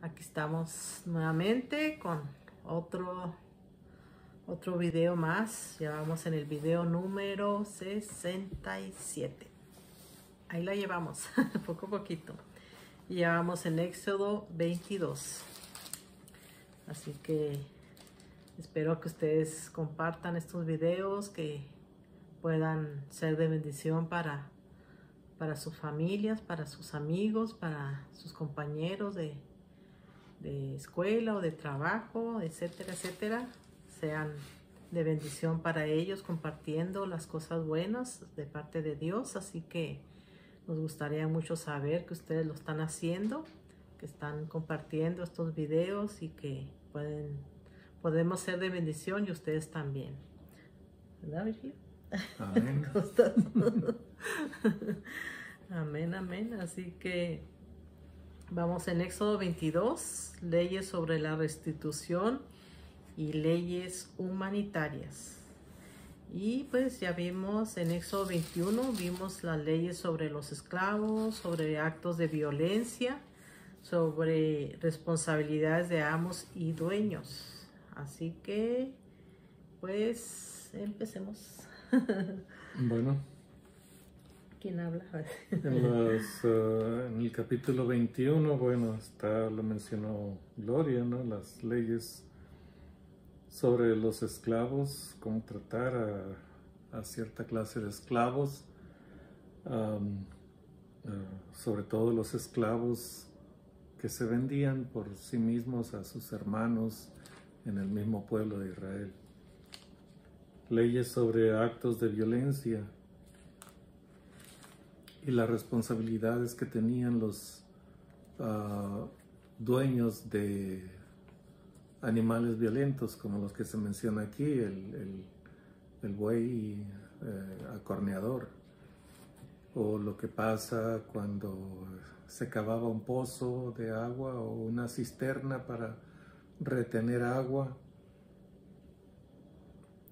Aquí estamos nuevamente con otro video más. Ya vamos en el video número 67. Ahí la llevamos, poco a poquito. Y ya vamos en Éxodo 22. Así que espero que ustedes compartan estos videos, que puedan ser de bendición para sus familias, para sus amigos, para sus compañeros de escuela o de trabajo, etcétera, etcétera. Sean de bendición para ellos, compartiendo las cosas buenas de parte de Dios. Así que nos gustaría mucho saber que ustedes lo están haciendo, que están compartiendo estos videos y que podemos ser de bendición, y ustedes también. ¿Verdad, Virgilio? Amén. Amén, amén. Así que vamos en Éxodo 22, leyes sobre la restitución y leyes humanitarias. Y pues ya vimos en Éxodo 21, vimos las leyes sobre los esclavos, sobre actos de violencia, sobre responsabilidades de amos y dueños. Así que pues empecemos. Bueno. ¿Quién habla? En el capítulo 21, bueno, lo mencionó Gloria, ¿no? Las leyes sobre los esclavos, cómo tratar a cierta clase de esclavos, sobre todo los esclavos que se vendían por sí mismos a sus hermanos en el mismo pueblo de Israel. Leyes sobre actos de violencia y las responsabilidades que tenían los dueños de animales violentos, como los que se menciona aquí, el buey acorneador, o lo que pasa cuando se cavaba un pozo de agua o una cisterna para retener agua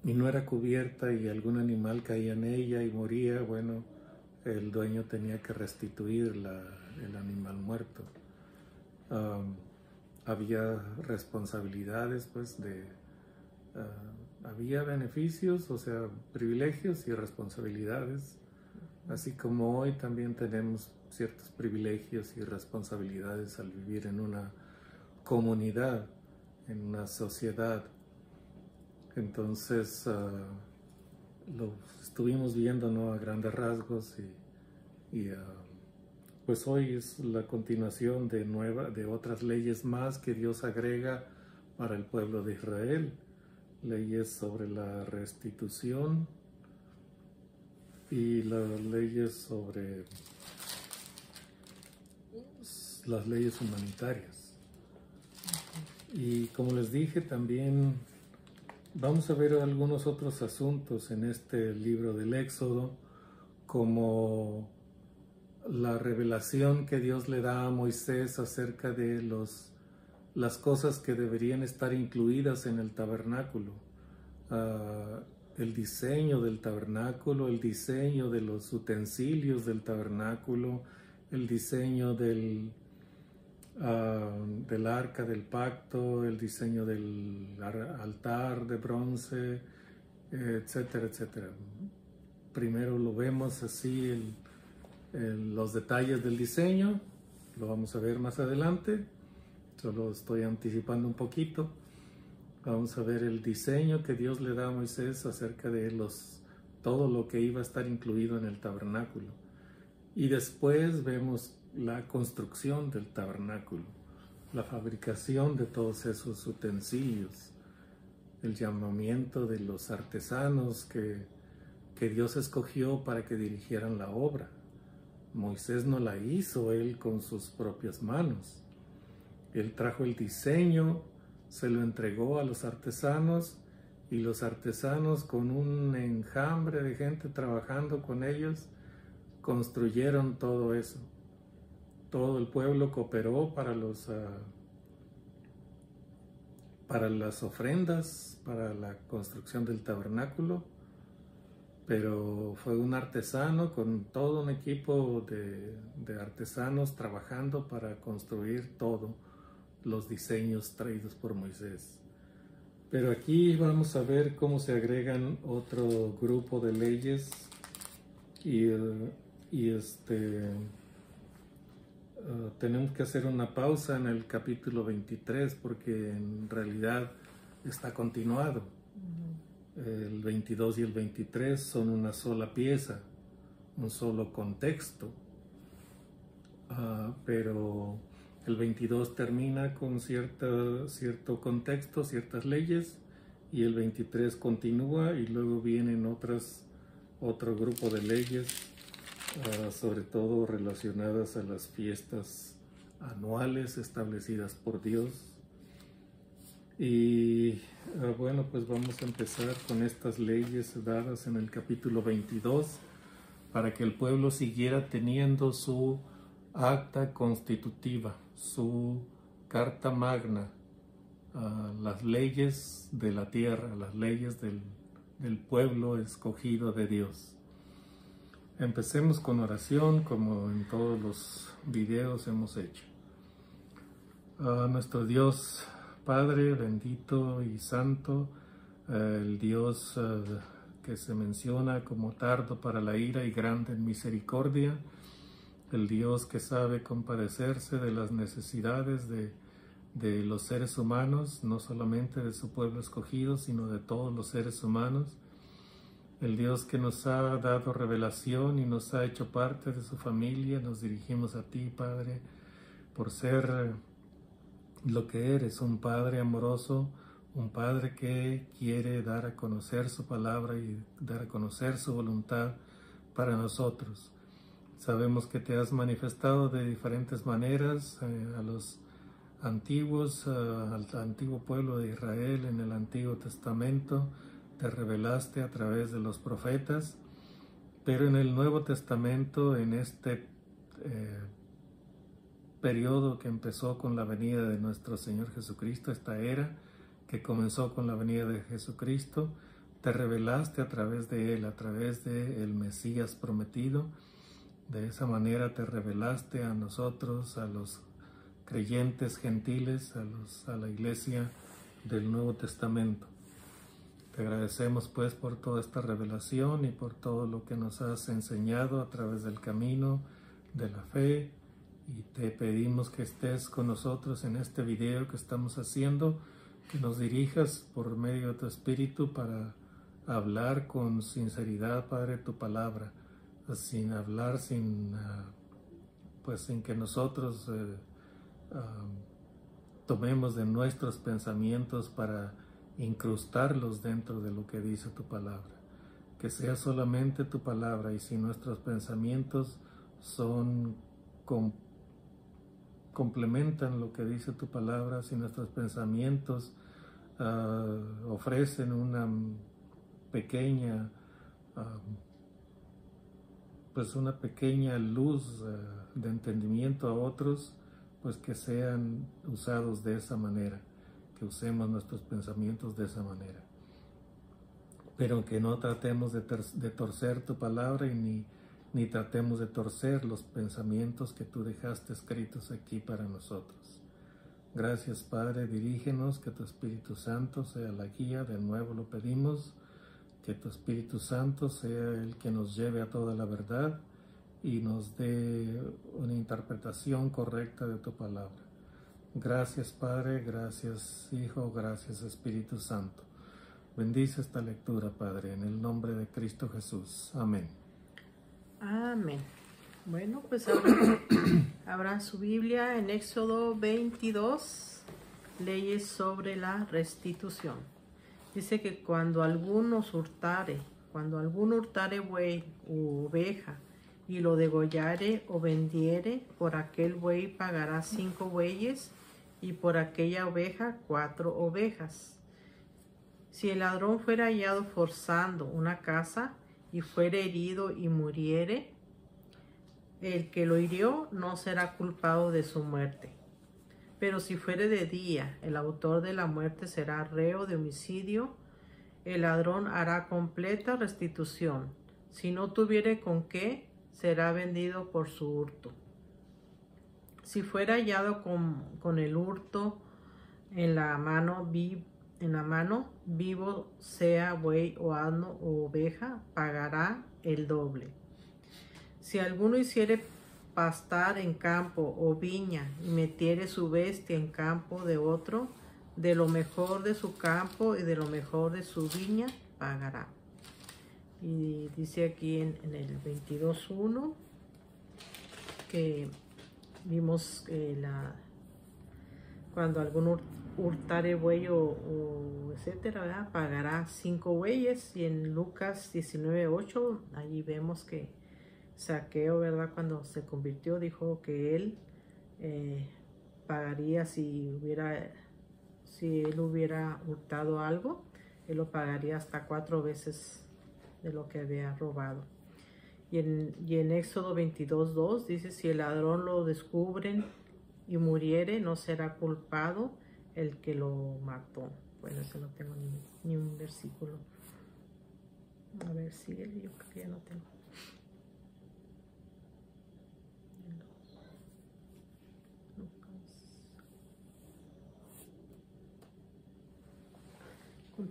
y no era cubierta y algún animal caía en ella y moría. Bueno, el dueño tenía que restituir el animal muerto. Había responsabilidades, pues, había beneficios, o sea, privilegios y responsabilidades, así como hoy también tenemos ciertos privilegios y responsabilidades al vivir en una comunidad, en una sociedad. Entonces, lo estuvimos viendo, ¿no?, a grandes rasgos, y pues hoy es la continuación de otras leyes más que Dios agrega para el pueblo de Israel. Leyes sobre la restitución y las leyes sobre las leyes humanitarias. Y como les dije, también vamos a ver algunos otros asuntos en este libro del Éxodo, como la revelación que Dios le da a Moisés acerca de las cosas que deberían estar incluidas en el tabernáculo, el diseño del tabernáculo, el diseño de los utensilios del tabernáculo, el diseño del arca del pacto, el diseño del altar de bronce, etcétera, etcétera. Primero lo vemos así, los detalles del diseño, lo vamos a ver más adelante, solo estoy anticipando un poquito. Vamos a ver el diseño que Dios le da a Moisés acerca de todo lo que iba a estar incluido en el tabernáculo. Y después vemos la construcción del tabernáculo, la fabricación de todos esos utensilios, el llamamiento de los artesanos que Dios escogió para que dirigieran la obra. Moisés no la hizo él con sus propias manos. Él trajo el diseño, se lo entregó a los artesanos, y los artesanos, con un enjambre de gente trabajando con ellos, construyeron todo eso. Todo el pueblo cooperó para las ofrendas, para la construcción del tabernáculo, pero fue un artesano con todo un equipo de artesanos trabajando para construir todo los diseños traídos por Moisés. Pero aquí vamos a ver cómo se agregan otro grupo de leyes y tenemos que hacer una pausa en el capítulo 23 porque en realidad está continuado. El 22 y el 23 son una sola pieza, un solo contexto, pero el 22 termina con cierto contexto, ciertas leyes, y el 23 continúa y luego vienen otro grupo de leyes, sobre todo relacionadas a las fiestas anuales establecidas por Dios. Y bueno, pues vamos a empezar con estas leyes dadas en el capítulo 22 para que el pueblo siguiera teniendo su acta constitutiva, su carta magna, las leyes de la tierra, las leyes del pueblo escogido de Dios. Empecemos con oración, como en todos los videos hemos hecho. Nuestro Dios Padre bendito y santo, el Dios que se menciona como tardo para la ira y grande en misericordia, el Dios que sabe compadecerse de las necesidades de los seres humanos, no solamente de su pueblo escogido, sino de todos los seres humanos, el Dios que nos ha dado revelación y nos ha hecho parte de su familia. Nos dirigimos a ti, Padre, por ser lo que eres, un Padre amoroso, un Padre que quiere dar a conocer su palabra y dar a conocer su voluntad para nosotros. Sabemos que te has manifestado de diferentes maneras a los antiguos, al antiguo pueblo de Israel en el Antiguo Testamento. Te revelaste a través de los profetas, pero en el Nuevo Testamento, en este periodo que empezó con la venida de nuestro Señor Jesucristo, esta era que comenzó con la venida de Jesucristo, te revelaste a través de Él, a través del Mesías prometido. De esa manera te revelaste a nosotros, a los creyentes gentiles, a la iglesia del Nuevo Testamento. Te agradecemos pues por toda esta revelación y por todo lo que nos has enseñado a través del camino de la fe, y te pedimos que estés con nosotros en este video que estamos haciendo, que nos dirijas por medio de tu Espíritu para hablar con sinceridad, Padre, tu palabra, sin hablar, sin que nosotros tomemos de nuestros pensamientos para incrustarlos dentro de lo que dice tu palabra. Que sea solamente tu palabra, y si nuestros pensamientos complementan lo que dice tu palabra, si nuestros pensamientos ofrecen una pequeña luz de entendimiento a otros, pues que sean usados de esa manera, que usemos nuestros pensamientos de esa manera, pero que no tratemos de torcer tu palabra y ni tratemos de torcer los pensamientos que tú dejaste escritos aquí para nosotros. Gracias, Padre, dirígenos, que tu Espíritu Santo sea la guía. De nuevo lo pedimos, que tu Espíritu Santo sea el que nos lleve a toda la verdad y nos dé una interpretación correcta de tu palabra. Gracias, Padre, gracias, Hijo, gracias, Espíritu Santo. Bendice esta lectura, Padre, en el nombre de Cristo Jesús. Amén. Amén. Bueno, pues abran su Biblia en Éxodo 22, leyes sobre la restitución. Dice que cuando alguno hurtare buey u oveja, y lo degollare o vendiere, por aquel buey pagará 5 bueyes, y por aquella oveja 4 ovejas. Si el ladrón fuera hallado forzando una casa, y fuere herido y muriere, el que lo hirió no será culpado de su muerte. Pero si fuere de día, el autor de la muerte será reo de homicidio. El ladrón hará completa restitución. Si no tuviere con qué, será vendido por su hurto. si fuera hallado con el hurto en la mano, vivo sea buey o asno o oveja, pagará el doble. Si alguno hiciere pastar en campo o viña y metiere su bestia en campo de otro, de lo mejor de su campo y de lo mejor de su viña pagará. Y dice aquí en el 22.1 que vimos cuando algún hurtare buey o etcétera, ¿verdad? Pagará 5 bueyes. Y en Lucas 19.8 allí vemos que Zaqueo, ¿verdad? Cuando se convirtió dijo que él pagaría si él hubiera hurtado algo, él lo pagaría hasta 4 veces de lo que había robado. Y en Éxodo 22.2 dice, si el ladrón lo descubren y muriere, no será culpado el que lo mató. Bueno, eso no tengo ni un versículo. A ver si yo creo que ya no tengo.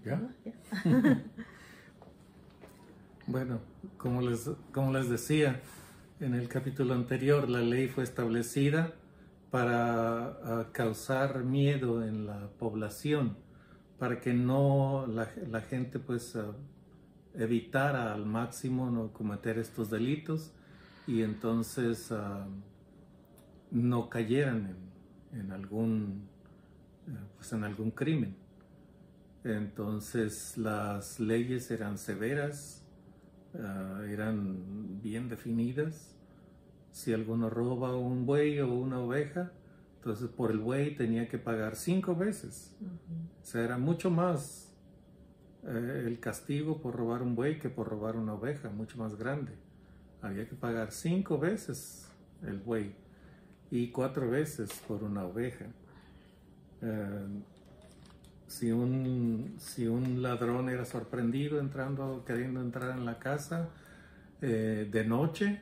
¿Ya? Bueno, como les decía, en el capítulo anterior la ley fue establecida para causar miedo en la población, para que no la gente pues evitara al máximo no cometer estos delitos y entonces no cayeran en algún crimen. Entonces las leyes eran severas, eran bien definidas. Si alguno roba un buey o una oveja, entonces por el buey tenía que pagar 5 veces. O sea, era mucho más el castigo por robar un buey que por robar una oveja, mucho más grande. Había que pagar 5 veces el buey y 4 veces por una oveja. Si un ladrón era sorprendido queriendo entrar en la casa de noche,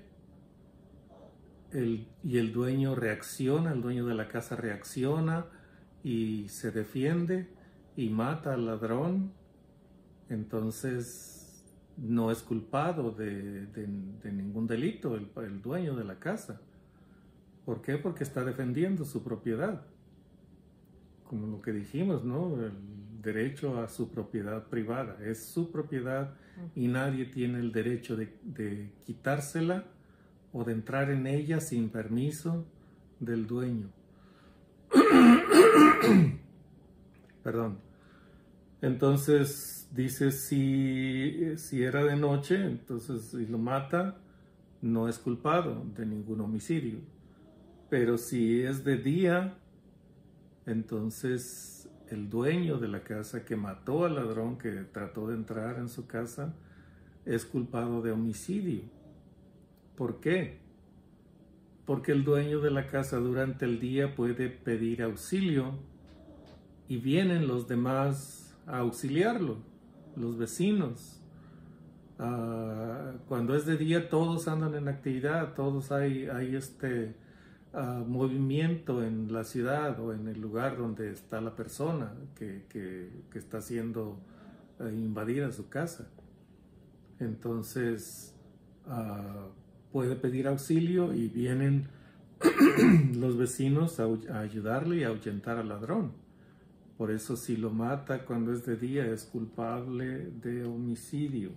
y el dueño el dueño de la casa reacciona y se defiende y mata al ladrón, entonces no es culpado de ningún delito el dueño de la casa. ¿Por qué? Porque está defendiendo su propiedad. Como lo que dijimos, ¿no? El derecho a su propiedad privada. Es su propiedad y nadie tiene el derecho de quitársela o de entrar en ella sin permiso del dueño. Perdón. Entonces dice, si era de noche, entonces si lo mata, no es culpado de ningún homicidio. Pero si es de día, entonces el dueño de la casa que mató al ladrón que trató de entrar en su casa es culpado de homicidio. ¿Por qué? Porque el dueño de la casa durante el día puede pedir auxilio y vienen los demás a auxiliarlo, los vecinos. Cuando es de día todos andan en actividad, todos hay movimiento en la ciudad o en el lugar donde está la persona que está siendo invadida su casa. Entonces puede pedir auxilio y vienen los vecinos a ayudarle y a ahuyentar al ladrón. Por eso si lo mata cuando es de día es culpable de homicidio.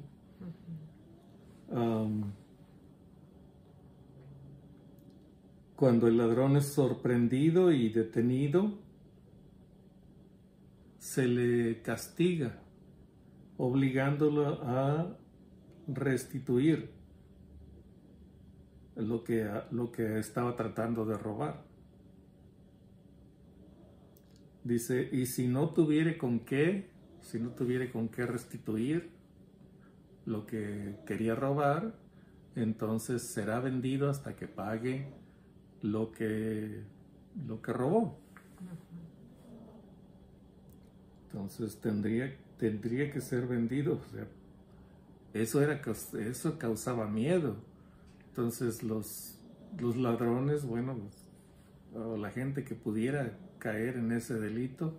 Cuando el ladrón es sorprendido y detenido, se le castiga, obligándolo a restituir lo que estaba tratando de robar. Dice, y si no tuviere con qué restituir lo que quería robar, entonces será vendido hasta que pague lo que robó. Entonces tendría que ser vendido. O sea, eso causaba miedo. Entonces los ladrones, bueno, o la gente que pudiera caer en ese delito,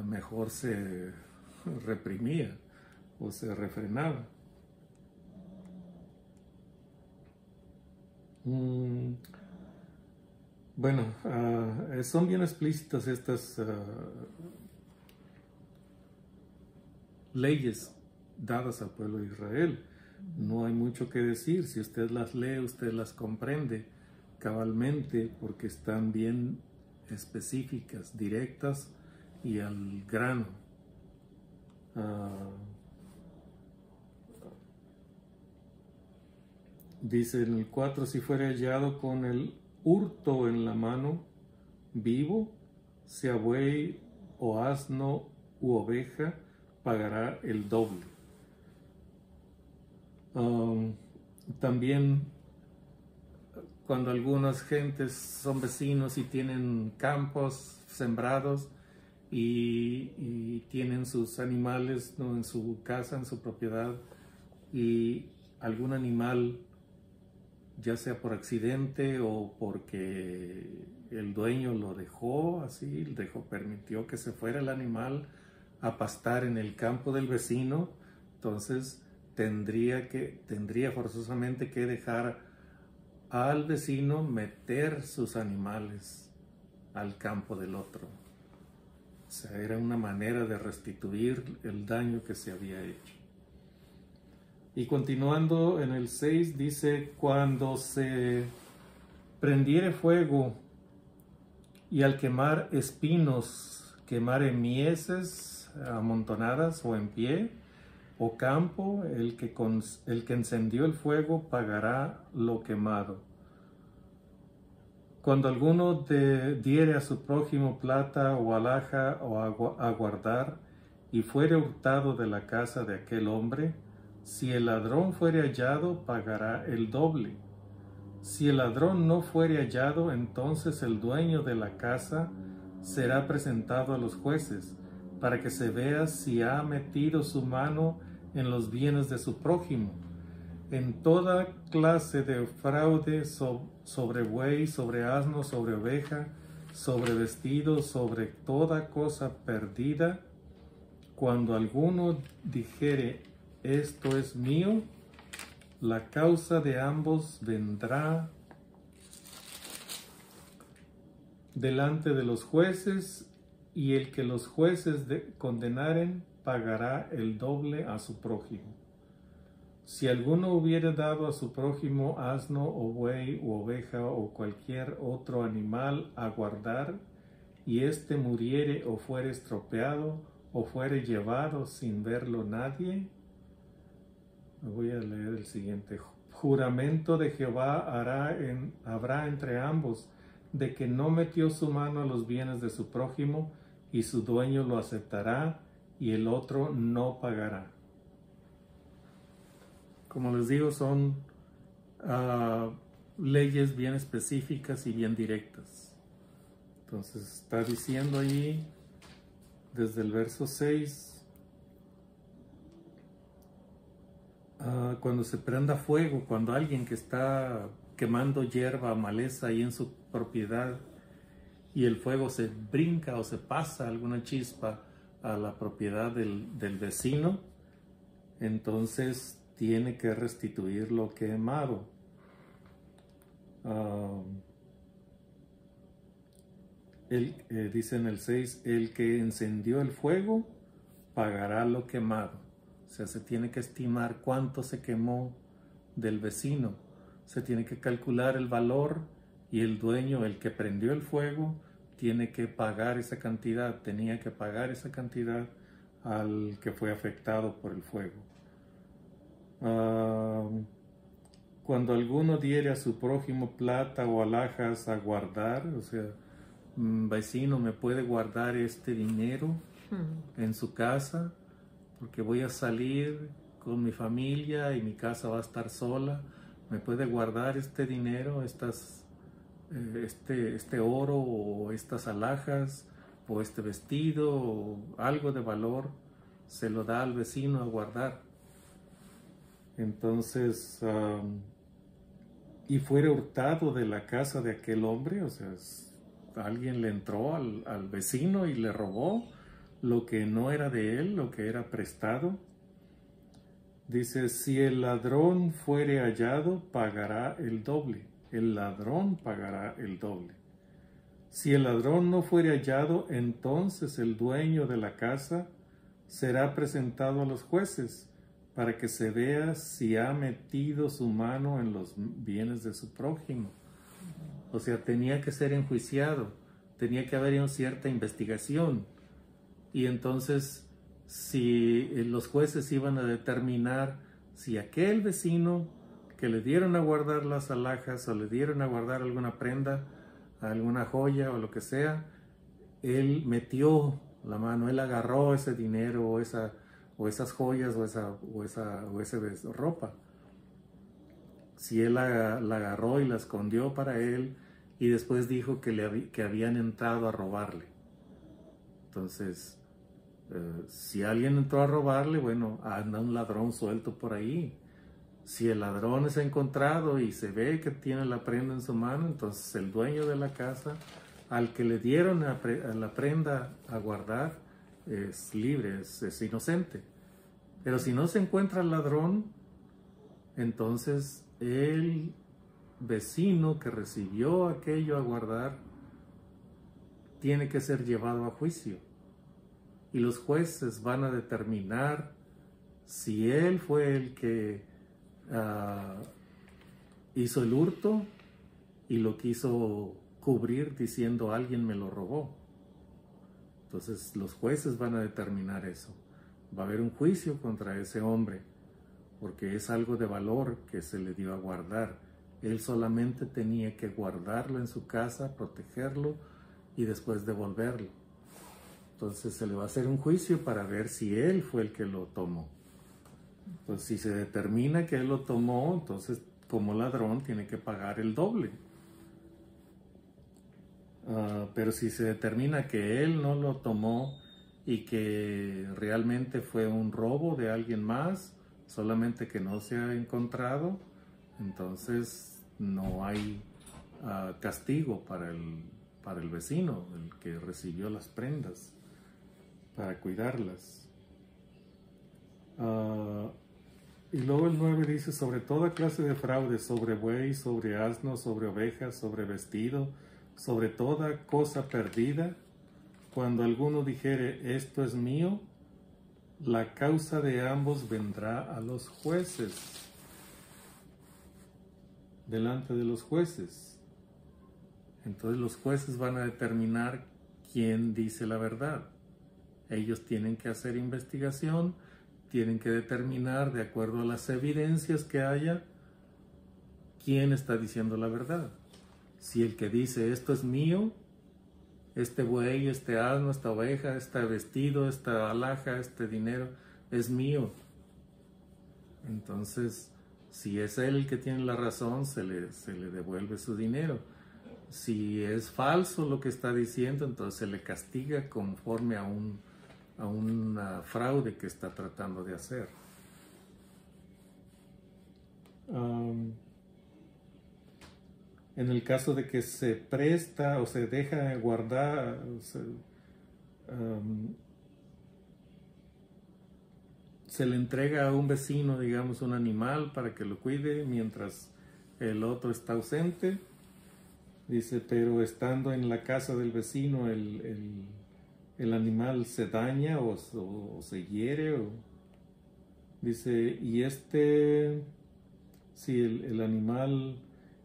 mejor se reprimía o se refrenaba. Bueno, son bien explícitas estas leyes dadas al pueblo de Israel. No hay mucho que decir. Si usted las lee, usted las comprende cabalmente porque están bien específicas, directas y al grano. Dice en el 4, si fuere hallado con el hurto en la mano, vivo, sea buey o asno u oveja, pagará el doble. También cuando algunas gentes son vecinos y tienen campos sembrados y tienen sus animales, ¿no?, en su casa, en su propiedad, y algún animal, ya sea por accidente o porque el dueño lo dejó así, permitió que se fuera el animal a pastar en el campo del vecino, entonces tendría forzosamente que dejar al vecino meter sus animales al campo del otro. O sea, era una manera de restituir el daño que se había hecho. Y continuando en el 6 dice, cuando se prendiere fuego y al quemar espinos quemare mieses amontonadas o en pie o campo, el que encendió el fuego pagará lo quemado. Cuando alguno diere a su prójimo plata o alhaja o a guardar y fuere hurtado de la casa de aquel hombre, si el ladrón fuere hallado, pagará el doble. Si el ladrón no fuere hallado, entonces el dueño de la casa será presentado a los jueces, para que se vea si ha metido su mano en los bienes de su prójimo. En toda clase de fraude, sobre buey, sobre asno, sobre oveja, sobre vestido, sobre toda cosa perdida, cuando alguno dijere, esto es mío, la causa de ambos vendrá delante de los jueces, y el que los jueces condenaren pagará el doble a su prójimo. Si alguno hubiere dado a su prójimo asno o buey u oveja o cualquier otro animal a guardar, y éste muriere o fuere estropeado o fuere llevado sin verlo nadie, voy a leer el siguiente. Juramento de Jehová habrá entre ambos, de que no metió su mano a los bienes de su prójimo, y su dueño lo aceptará, y el otro no pagará. Como les digo, son leyes bien específicas y bien directas. Entonces está diciendo ahí, desde el verso 6, cuando se prenda fuego, cuando alguien que está quemando hierba, maleza ahí en su propiedad, y el fuego se brinca o se pasa alguna chispa a la propiedad del vecino, entonces tiene que restituir lo quemado. Dice en el 6, el que encendió el fuego pagará lo quemado. O sea, se tiene que estimar cuánto se quemó del vecino. Se tiene que calcular el valor, y el dueño, el que prendió el fuego, tiene que pagar esa cantidad, tenía que pagar esa cantidad al que fue afectado por el fuego. Cuando alguno diere a su prójimo plata o alhajas a guardar, o sea, vecino, ¿me puede guardar este dinero en su casa? Porque voy a salir con mi familia y mi casa va a estar sola. ¿Me puede guardar este dinero, este oro o estas alhajas o este vestido o algo de valor? Se lo da al vecino a guardar. Entonces, y fuere hurtado de la casa de aquel hombre, o sea, alguien le entró al vecino y le robó lo que no era de él, lo que era prestado. Dice, si el ladrón fuere hallado, pagará el doble. El ladrón pagará el doble. Si el ladrón no fuere hallado, entonces el dueño de la casa será presentado a los jueces para que se vea si ha metido su mano en los bienes de su prójimo. O sea, tenía que ser enjuiciado, tenía que haber una cierta investigación. Y entonces, si los jueces iban a determinar si aquel vecino que le dieron a guardar las alhajas o le dieron a guardar alguna prenda, alguna joya o lo que sea, él metió la mano, él agarró ese dinero o esas joyas o esa ropa. Si él la agarró y la escondió para él y después dijo que habían entrado a robarle. Entonces, si alguien entró a robarle, bueno, anda un ladrón suelto por ahí. Si el ladrón es encontrado y se ve que tiene la prenda en su mano, entonces el dueño de la casa, al que le dieron la prenda a guardar, es libre, es inocente. Pero si no se encuentra el ladrón, entonces el vecino que recibió aquello a guardar tiene que ser llevado a juicio. Y los jueces van a determinar si él fue el que hizo el hurto y lo quiso cubrir diciendo alguien me lo robó. Entonces los jueces van a determinar eso. Va a haber un juicio contra ese hombre porque es algo de valor que se le dio a guardar. Él solamente tenía que guardarlo en su casa, protegerlo y después devolverlo. Entonces se le va a hacer un juicio para ver si él fue el que lo tomó. Pues si se determina que él lo tomó, entonces como ladrón tiene que pagar el doble. Pero si se determina que él no lo tomó y que realmente fue un robo de alguien más, solamente que no se ha encontrado, entonces no hay castigo para el vecino, el que recibió las prendas, para cuidarlas. Y luego el 9 dice, sobre toda clase de fraude, sobre buey, sobre asno, sobre ovejas, sobre vestido, sobre toda cosa perdida, cuando alguno dijere, esto es mío, la causa de ambos vendrá a los jueces, delante de los jueces. Entonces los jueces van a determinar quién dice la verdad. Ellos tienen que hacer investigación, tienen que determinar, de acuerdo a las evidencias que haya, quién está diciendo la verdad. Si el que dice esto es mío, este buey, este asno, esta oveja, este vestido, esta alhaja, este dinero, es mío. Entonces, si es él el que tiene la razón, se le devuelve su dinero. Si es falso lo que está diciendo, entonces se le castiga conforme a un fraude que está tratando de hacer. En el caso de que se presta o se deja guardar, se le entrega a un vecino, digamos, un animal para que lo cuide mientras el otro está ausente. Dice, pero estando en la casa del vecino el animal se daña o se hiere. Dice, y si el animal,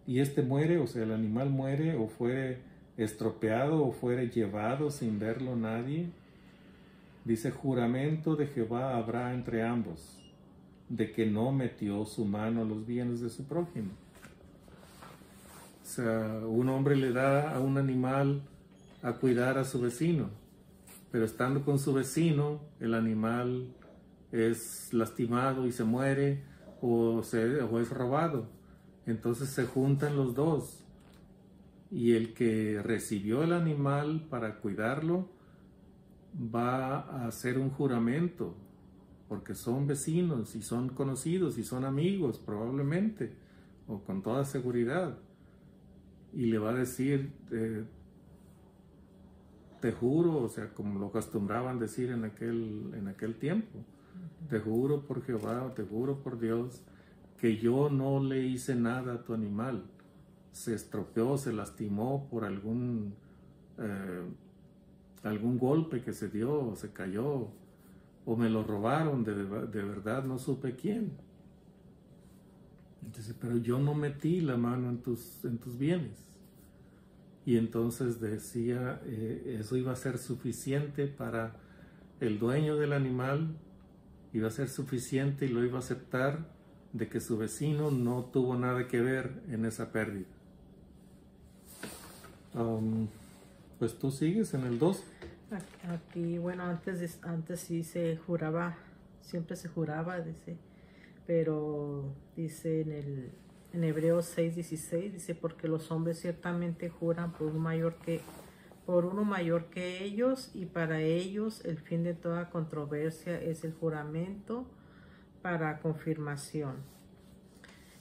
y muere, o sea, el animal muere o fuere estropeado o fuere llevado sin verlo nadie. Dice, juramento de Jehová habrá entre ambos, de que no metió su mano a los bienes de su prójimo. O sea, un hombre le da a un animal a cuidar a su vecino, pero estando con su vecino, el animal es lastimado y se muere o es robado. Entonces se juntan los dos y el que recibió el animal para cuidarlo va a hacer un juramento, porque son vecinos y son conocidos y son amigos probablemente, o con toda seguridad, y le va a decir, te juro, o sea, como lo acostumbraban decir en aquel tiempo, te juro por Jehová, te juro por Dios, que yo no le hice nada a tu animal. Se estropeó, se lastimó por algún golpe que se dio, o se cayó, o me lo robaron, de verdad no supe quién. Entonces, pero yo no metí la mano en tus bienes. Y entonces decía, eso iba a ser suficiente para el dueño del animal, iba a ser suficiente y lo iba a aceptar, de que su vecino no tuvo nada que ver en esa pérdida. Pues tú sigues en el 2. Aquí, bueno, antes sí se juraba, siempre se juraba, dice, pero dice en Hebreos 6:16, dice, porque los hombres ciertamente juran por uno mayor que ellos, y para ellos el fin de toda controversia es el juramento para confirmación.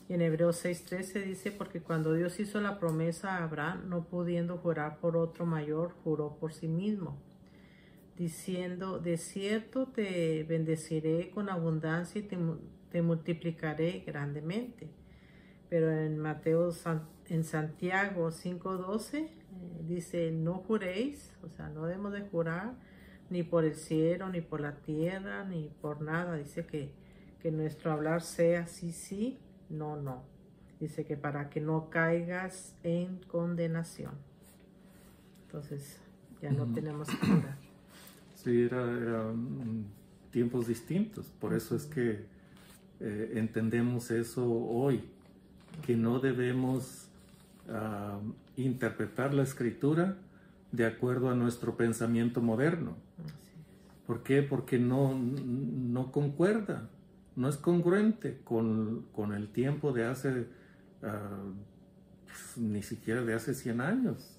Y en Hebreos 6:13 dice, porque cuando Dios hizo la promesa a Abraham, no pudiendo jurar por otro mayor, juró por sí mismo, diciendo, de cierto te bendeciré con abundancia y te multiplicaré grandemente. Pero en Santiago 5:12 dice, no juréis, o sea, no debemos de jurar ni por el cielo, ni por la tierra, ni por nada. Dice que nuestro hablar sea sí, sí, no, no. Dice que para que no caigas en condenación. Entonces, ya no tenemos que jurar. Sí, eran tiempos distintos. Por eso es que entendemos eso hoy, que no debemos interpretar la Escritura de acuerdo a nuestro pensamiento moderno. ¿Por qué? Porque no concuerda, no es congruente con el tiempo de hace, ni siquiera de hace 100 años.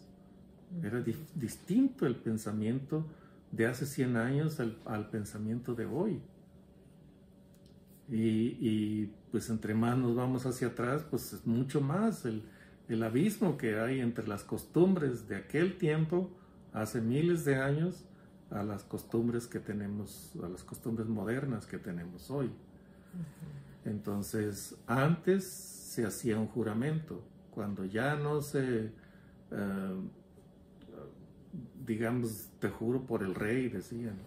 Era distinto el pensamiento de hace 100 años al pensamiento de hoy. Y pues entre más nos vamos hacia atrás, pues es mucho más el abismo que hay entre las costumbres de aquel tiempo, hace miles de años, a las costumbres que tenemos, a las costumbres modernas que tenemos hoy. Entonces, antes se hacía un juramento. Cuando ya no se, digamos, te juro por el rey, decían,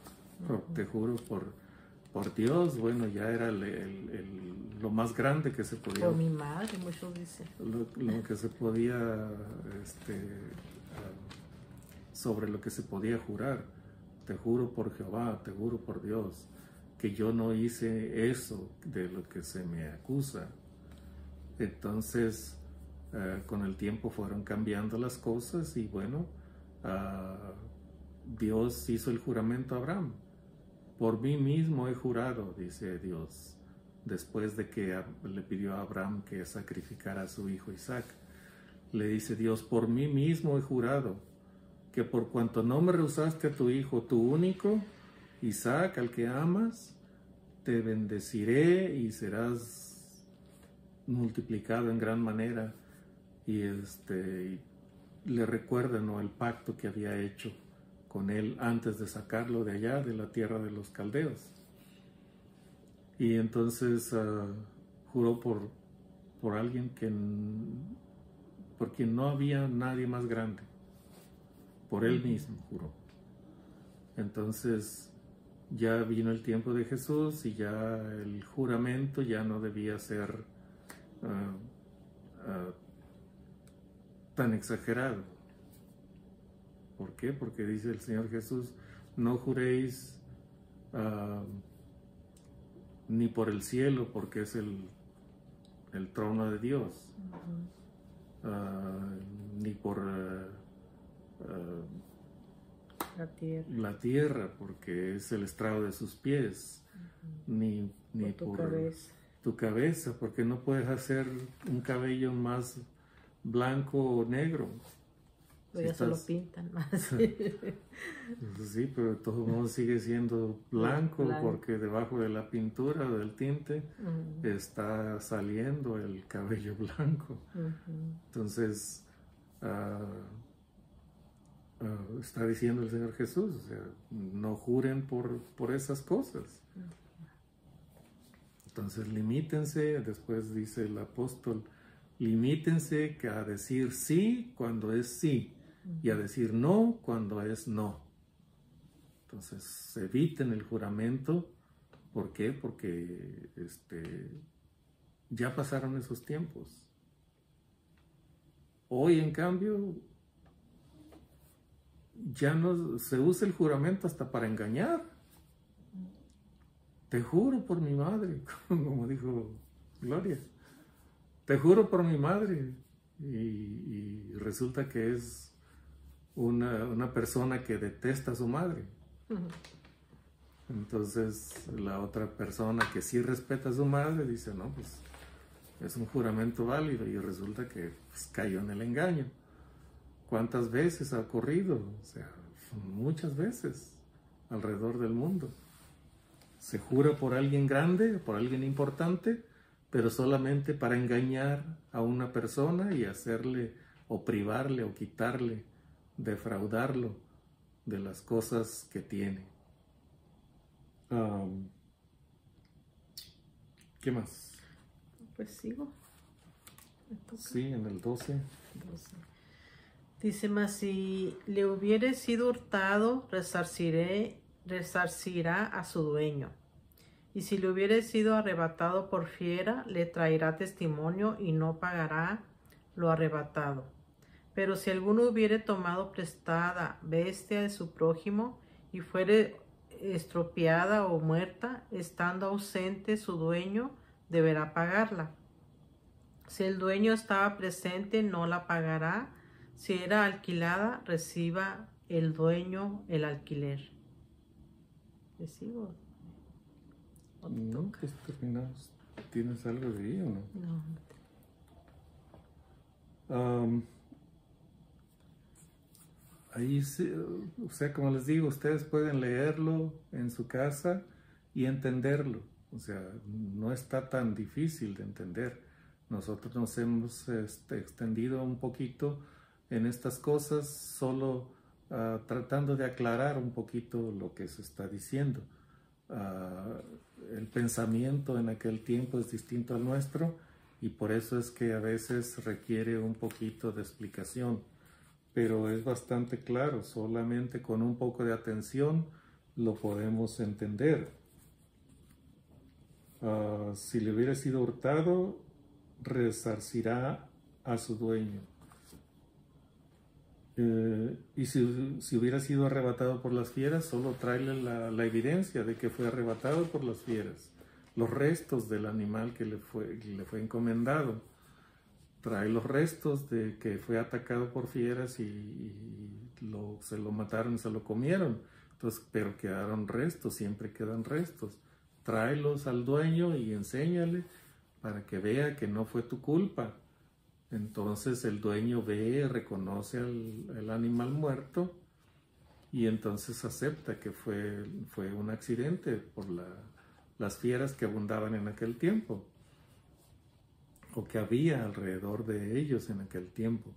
te juro por Dios, bueno, ya era lo más grande que se podía. Por mi madre, muchos dicen. Lo que se podía, sobre lo que se podía jurar. Te juro por Jehová, te juro por Dios, que yo no hice eso de lo que se me acusa. Entonces, con el tiempo fueron cambiando las cosas y bueno, Dios hizo el juramento a Abraham. Por mí mismo he jurado, dice Dios, después de que le pidió a Abraham que sacrificara a su hijo Isaac. Le dice Dios, por mí mismo he jurado, que por cuanto no me rehusaste a tu hijo, tu único, Isaac, al que amas, te bendeciré y serás multiplicado en gran manera. Y le recuerda, ¿no?, el pacto que había hecho con él antes de sacarlo de allá, de la tierra de los caldeos. Y entonces juró por alguien por quien no había nadie más grande. Por él mismo juró. Entonces ya vino el tiempo de Jesús y ya el juramento ya no debía ser tan exagerado. ¿Por qué? Porque dice el Señor Jesús, no juréis ni por el cielo, porque es el trono de Dios, ni por la tierra, porque es el estrado de sus pies, ni por tu cabeza, porque no puedes hacer un cabello más blanco o negro. Pero ya se lo pintan más. Sí, pero de todos modos sigue siendo blanco, porque debajo de la pintura o del tinte está saliendo el cabello blanco. Entonces, está diciendo el Señor Jesús, o sea, no juren por esas cosas. Entonces limítense, después dice el apóstol, limítense a decir sí cuando es sí y a decir no cuando es no. Entonces eviten el juramento. ¿Por qué? Porque ya pasaron esos tiempos. Hoy, en cambio, ya no se usa el juramento hasta para engañar. Te juro por mi madre, como dijo Gloria. Te juro por mi madre. Y resulta que es una persona que detesta a su madre. Entonces la otra persona que sí respeta a su madre dice, no, pues es un juramento válido, y resulta que pues, cayó en el engaño. ¿Cuántas veces ha ocurrido? O sea, muchas veces alrededor del mundo. Se jura por alguien grande, por alguien importante, pero solamente para engañar a una persona y hacerle o privarle o quitarle, defraudarlo de las cosas que tiene. ¿Qué más? Pues sigo. Sí, en el 12. Dice, mas si le hubiere sido hurtado, resarcirá a su dueño. Y si le hubiere sido arrebatado por fiera, le traerá testimonio y no pagará lo arrebatado. Pero si alguno hubiere tomado prestada bestia de su prójimo y fuere estropeada o muerta, estando ausente su dueño, deberá pagarla. Si el dueño estaba presente, no la pagará. Si era alquilada, reciba el dueño el alquiler. ¿Le sigo? No, pues terminamos. ¿Tienes algo de ahí o no? No. Ahí, o sea, como les digo, ustedes pueden leerlo en su casa y entenderlo. O sea, no está tan difícil de entender. Nosotros nos hemos extendido un poquito en estas cosas, solo tratando de aclarar un poquito lo que se está diciendo. El pensamiento en aquel tiempo es distinto al nuestro, y por eso es que a veces requiere un poquito de explicación. Pero es bastante claro, solamente con un poco de atención lo podemos entender. Si le hubiera sido hurtado, resarcirá a su dueño. Y si hubiera sido arrebatado por las fieras, solo tráele la evidencia de que fue arrebatado por las fieras, los restos del animal que le fue encomendado. Trae los restos de que fue atacado por fieras y se lo mataron, se lo comieron. Entonces, pero quedaron restos, siempre quedan restos. Tráelos al dueño y enséñale para que vea que no fue tu culpa. Entonces el dueño ve, reconoce el animal muerto, y entonces acepta que fue un accidente por las fieras que abundaban en aquel tiempo, o que había alrededor de ellos en aquel tiempo.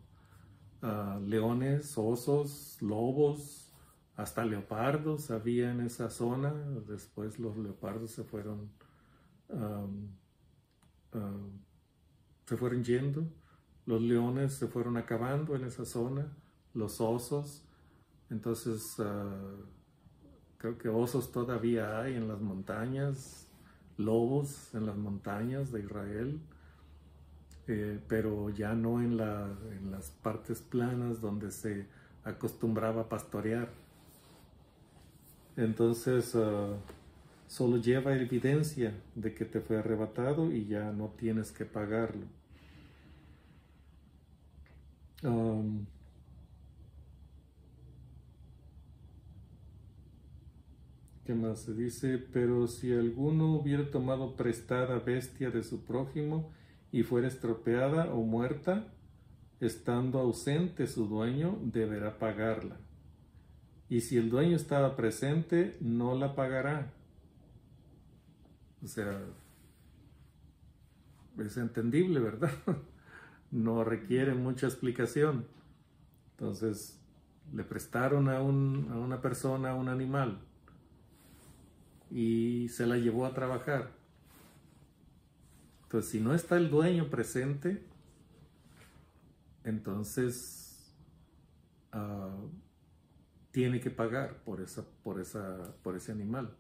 Leones, osos, lobos, hasta leopardos había en esa zona. Después los leopardos se fueron yendo. Los leones se fueron acabando en esa zona, los osos. Entonces, creo que osos todavía hay en las montañas, lobos en las montañas de Israel, pero ya no en las partes planas donde se acostumbraba a pastorear. Entonces, solo lleva evidencia de que te fue arrebatado y ya no tienes que pagarlo. ¿Qué más se dice? Pero si alguno hubiera tomado prestada bestia de su prójimo y fuera estropeada o muerta, estando ausente su dueño, deberá pagarla. Y si el dueño estaba presente, no la pagará. O sea, es entendible, ¿verdad? No requiere mucha explicación. Entonces, le prestaron a una persona un animal y se la llevó a trabajar. Entonces, si no está el dueño presente, entonces tiene que pagar por ese animal.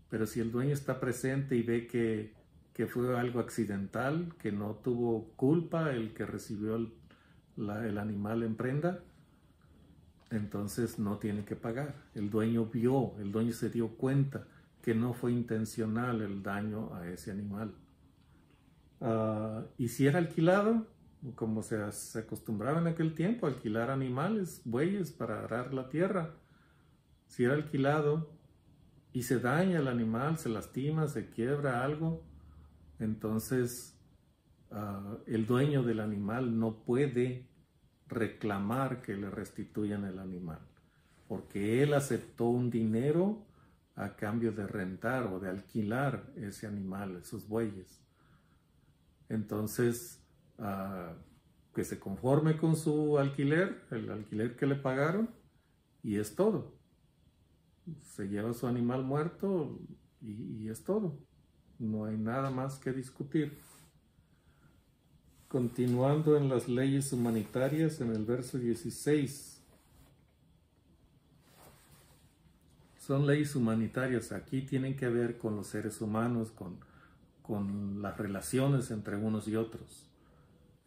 Pero si el dueño está presente y ve que fue algo accidental, que no tuvo culpa el que recibió el animal en prenda, entonces no tiene que pagar. El dueño se dio cuenta que no fue intencional el daño a ese animal. Y si era alquilado, como se acostumbraba en aquel tiempo, alquilar animales, bueyes para arar la tierra. Si era alquilado y se daña el animal, se lastima, se quiebra algo, entonces el dueño del animal no puede reclamar que le restituyan el animal, porque él aceptó un dinero a cambio de rentar o de alquilar ese animal, esos bueyes. Entonces, que se conforme con su alquiler, el alquiler que le pagaron, y es todo. Se lleva su animal muerto y es todo. No hay nada más que discutir. Continuando en las leyes humanitarias, en el verso 16. Son leyes humanitarias. Aquí tienen que ver con los seres humanos, con las relaciones entre unos y otros.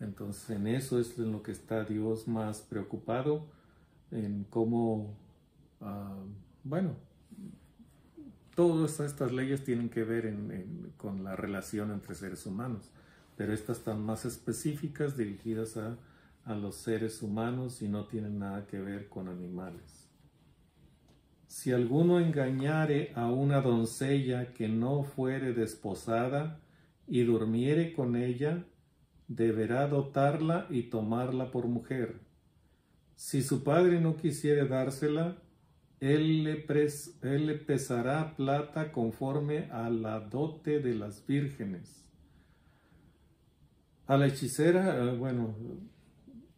Entonces, en eso es en lo que está Dios más preocupado, en cómo, bueno, todas estas leyes tienen que ver con la relación entre seres humanos, pero estas están más específicas, dirigidas a los seres humanos y no tienen nada que ver con animales. Si alguno engañare a una doncella que no fuere desposada y durmiere con ella, deberá dotarla y tomarla por mujer. Si su padre no quisiere dársela, él le pesará plata conforme a la dote de las vírgenes. A la hechicera, bueno,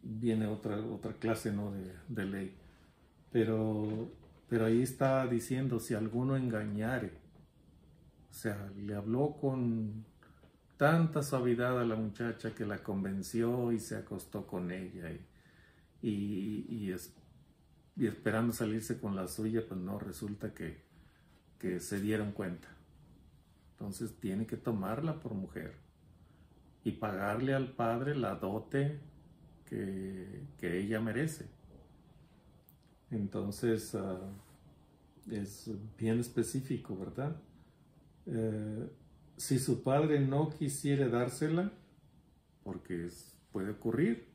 viene otra clase, ¿no?, de ley. Pero ahí está diciendo, si alguno engañare, o sea, le habló con tanta suavidad a la muchacha que la convenció y se acostó con ella y esperando salirse con la suya, pues no, resulta que se dieron cuenta. Entonces tiene que tomarla por mujer y pagarle al padre la dote que ella merece. Entonces es bien específico, ¿verdad? Si su padre no quisiere dársela, porque puede ocurrir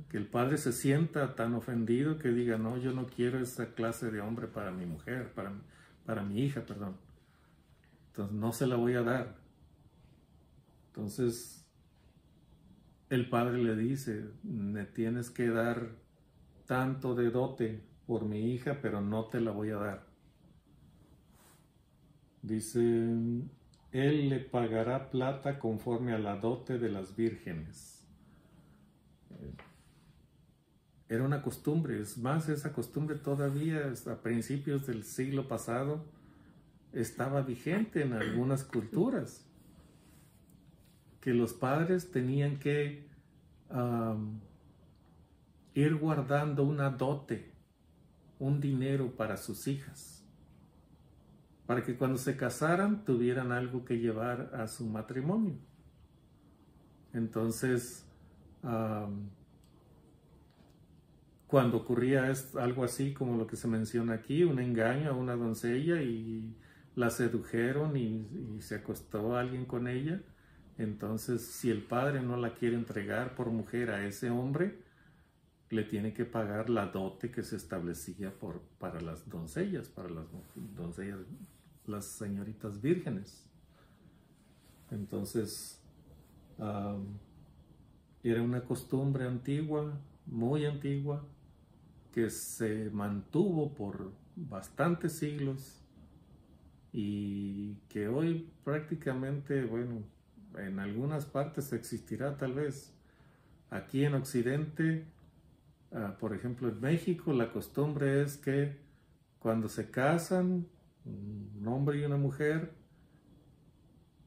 que el padre se sienta tan ofendido que diga, no, yo no quiero esa clase de hombre para mi mujer, para mi hija, perdón. Entonces no se la voy a dar. Entonces el padre le dice, me tienes que dar tanto de dote por mi hija, pero no te la voy a dar. Dice, él le pagará plata conforme a la dote de las vírgenes. Era una costumbre, es más, esa costumbre todavía a principios del siglo pasado estaba vigente en algunas culturas, que los padres tenían que ir guardando una dote, un dinero para sus hijas, para que cuando se casaran tuvieran algo que llevar a su matrimonio. Entonces, cuando ocurría algo así como lo que se menciona aquí, un engaño a una doncella y la sedujeron y se acostó alguien con ella, entonces si el padre no la quiere entregar por mujer a ese hombre, le tiene que pagar la dote que se establecía para las doncellas, las señoritas vírgenes. Entonces, era una costumbre antigua, muy antigua, que se mantuvo por bastantes siglos y que hoy prácticamente, bueno, en algunas partes existirá tal vez. Aquí en Occidente por ejemplo, en México la costumbre es que cuando se casan, un hombre y una mujer,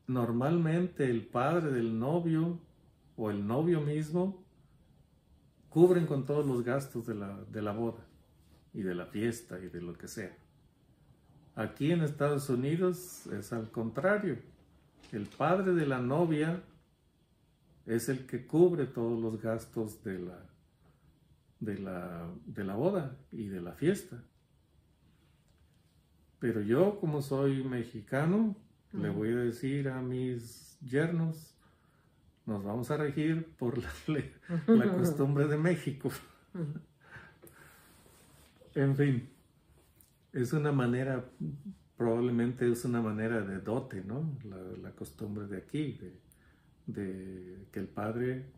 normalmente el padre del novio o el novio mismo cubren con todos los gastos de la boda y de la fiesta y de lo que sea. Aquí en Estados Unidos es al contrario. El padre de la novia es el que cubre todos los gastos de la boda y de la fiesta. Pero yo, como soy mexicano, le voy a decir a mis yernos, nos vamos a regir por la costumbre de México. En fin, es una manera, probablemente es una manera de dote, ¿no? La costumbre de aquí, de que el padre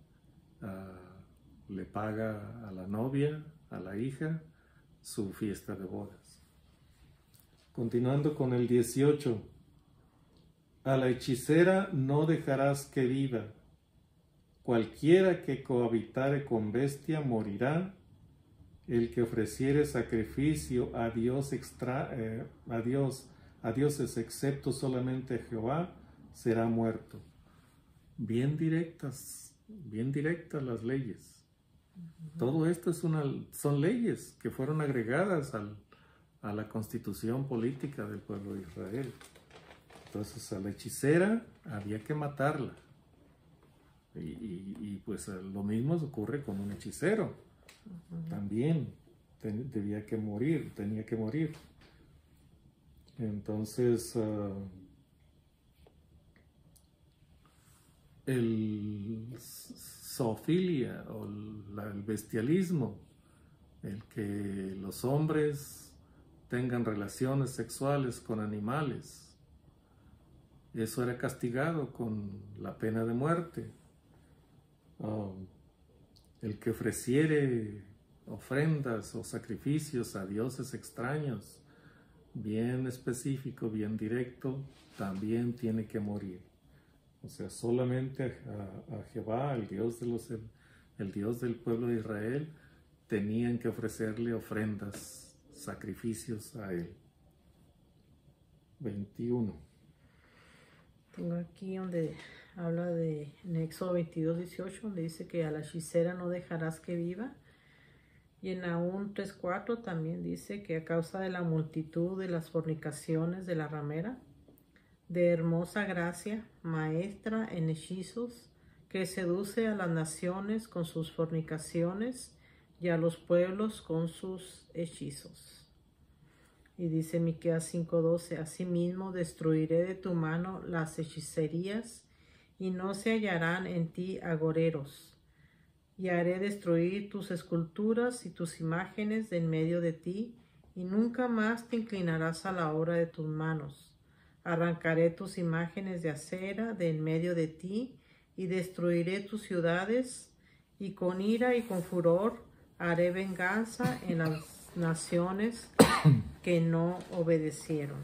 le paga a la novia, a la hija, su fiesta de bodas. Continuando con el 18. A la hechicera no dejarás que viva. Cualquiera que cohabitare con bestia morirá. El que ofreciere sacrificio a dioses excepto solamente a Jehová, será muerto. Bien directas las leyes. Todo esto son leyes que fueron agregadas a la constitución política del pueblo de Israel. Entonces a la hechicera había que matarla. Y pues lo mismo ocurre con un hechicero. También tenía que morir. Entonces el zoofilia o el bestialismo, el que los hombres tengan relaciones sexuales con animales, eso era castigado con la pena de muerte. El que ofreciere ofrendas o sacrificios a dioses extraños, bien específico, bien directo, también tiene que morir. O sea, solamente a Jehová, el Dios del pueblo de Israel, tenían que ofrecerle ofrendas, sacrificios a él. 21. Tengo aquí donde habla en Éxodo 22:18, donde dice que a la hechicera no dejarás que viva. Y en Nahum 3:4 también dice que a causa de la multitud de las fornicaciones de la ramera, de hermosa gracia, maestra en hechizos, que seduce a las naciones con sus fornicaciones y a los pueblos con sus hechizos. Y dice Miqueas 5:12, asimismo destruiré de tu mano las hechicerías, y no se hallarán en ti agoreros. Y haré destruir tus esculturas y tus imágenes de en medio de ti, y nunca más te inclinarás a la obra de tus manos. Arrancaré tus imágenes de acera de en medio de ti, y destruiré tus ciudades, y con ira y con furor haré venganza en las naciones que no obedecieron.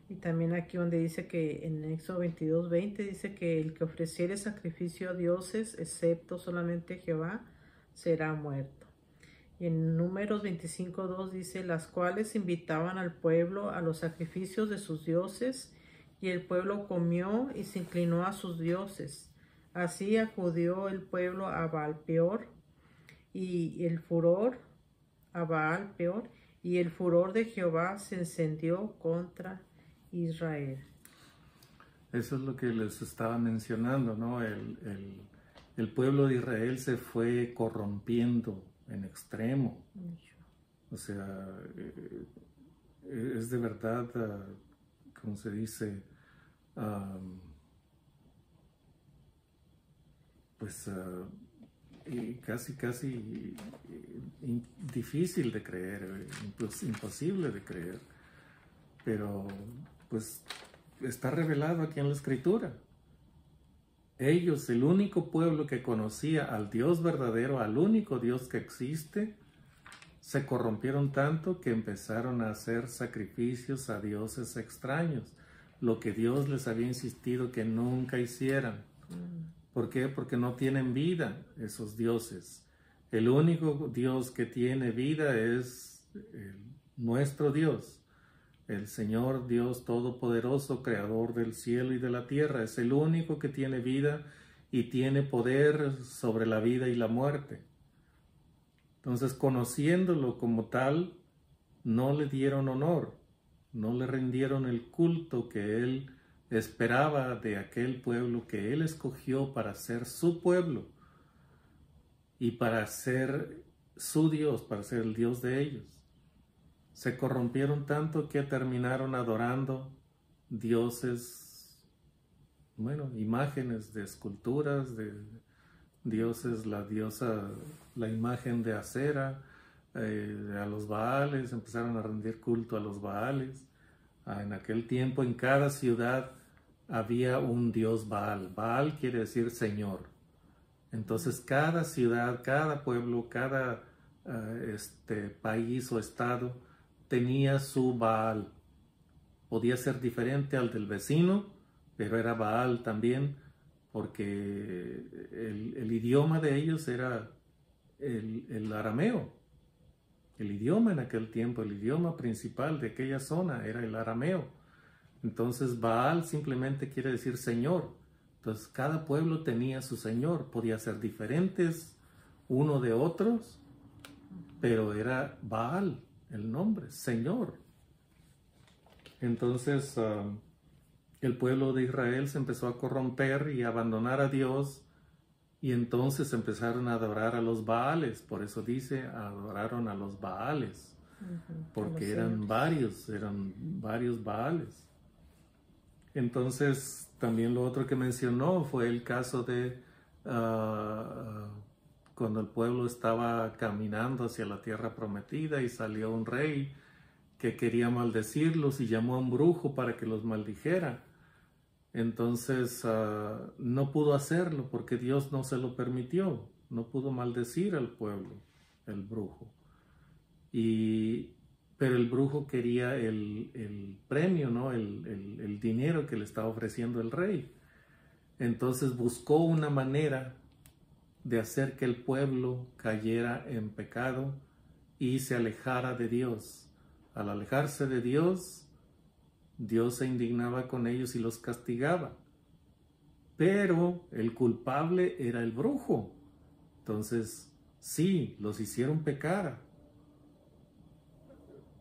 Y también aquí donde dice que en Éxodo 22:20 dice que el que ofreciere sacrificio a dioses, excepto solamente Jehová, será muerto. Y en Números 25:2 dice, las cuales invitaban al pueblo a los sacrificios de sus dioses, y el pueblo comió y se inclinó a sus dioses. Así acudió el pueblo a Baal-peor, y el furor de Jehová se encendió contra Israel. Eso es lo que les estaba mencionando, ¿no? El pueblo de Israel se fue corrompiendo en extremo. O sea, es de verdad, ¿cómo se dice? Casi difícil de creer, imposible de creer. Pero pues está revelado aquí en la Escritura. Ellos, el único pueblo que conocía al Dios verdadero, al único Dios que existe, se corrompieron tanto que empezaron a hacer sacrificios a dioses extraños, lo que Dios les había insistido que nunca hicieran, ¿Por qué? Porque no tienen vida esos dioses. El único Dios que tiene vida es nuestro Dios, el Señor Dios Todopoderoso, Creador del cielo y de la tierra. Es el único que tiene vida y tiene poder sobre la vida y la muerte. Entonces, conociéndolo como tal, no le dieron honor, no le rindieron el culto que él esperaba de aquel pueblo que él escogió para ser su pueblo y para ser su Dios, para ser el Dios de ellos. Se corrompieron tanto que terminaron adorando dioses, bueno, imágenes de esculturas, de dioses, la imagen de Acera, a los Baales, empezaron a rendir culto a los Baales. En aquel tiempo en cada ciudad había un dios Baal. Baal quiere decir Señor. Entonces cada ciudad, cada pueblo, cada país o estado tenía su Baal. Podía ser diferente al del vecino, pero era Baal también, porque el idioma de ellos era el arameo. El idioma en aquel tiempo, el idioma principal de aquella zona era el arameo. Entonces Baal simplemente quiere decir Señor. Entonces cada pueblo tenía su Señor. Podía ser diferentes uno de otros, pero era Baal el nombre, Señor. Entonces el pueblo de Israel se empezó a corromper y a abandonar a Dios, y entonces empezaron a adorar a los Baales. Por eso dice, adoraron a los Baales, porque eran varios Baales. Entonces también lo otro que mencionó fue el caso de cuando el pueblo estaba caminando hacia la tierra prometida y salió un rey que quería maldecirlos y llamó a un brujo para que los maldijera. Entonces no pudo hacerlo porque Dios no se lo permitió. No pudo maldecir al pueblo, el brujo. Pero el brujo quería el premio, ¿no? El dinero que le estaba ofreciendo el rey. Entonces buscó una manera de hacer que el pueblo cayera en pecado y se alejara de Dios. Al alejarse de Dios, Dios se indignaba con ellos y los castigaba. Pero el culpable era el brujo. Entonces, sí, los hicieron pecar.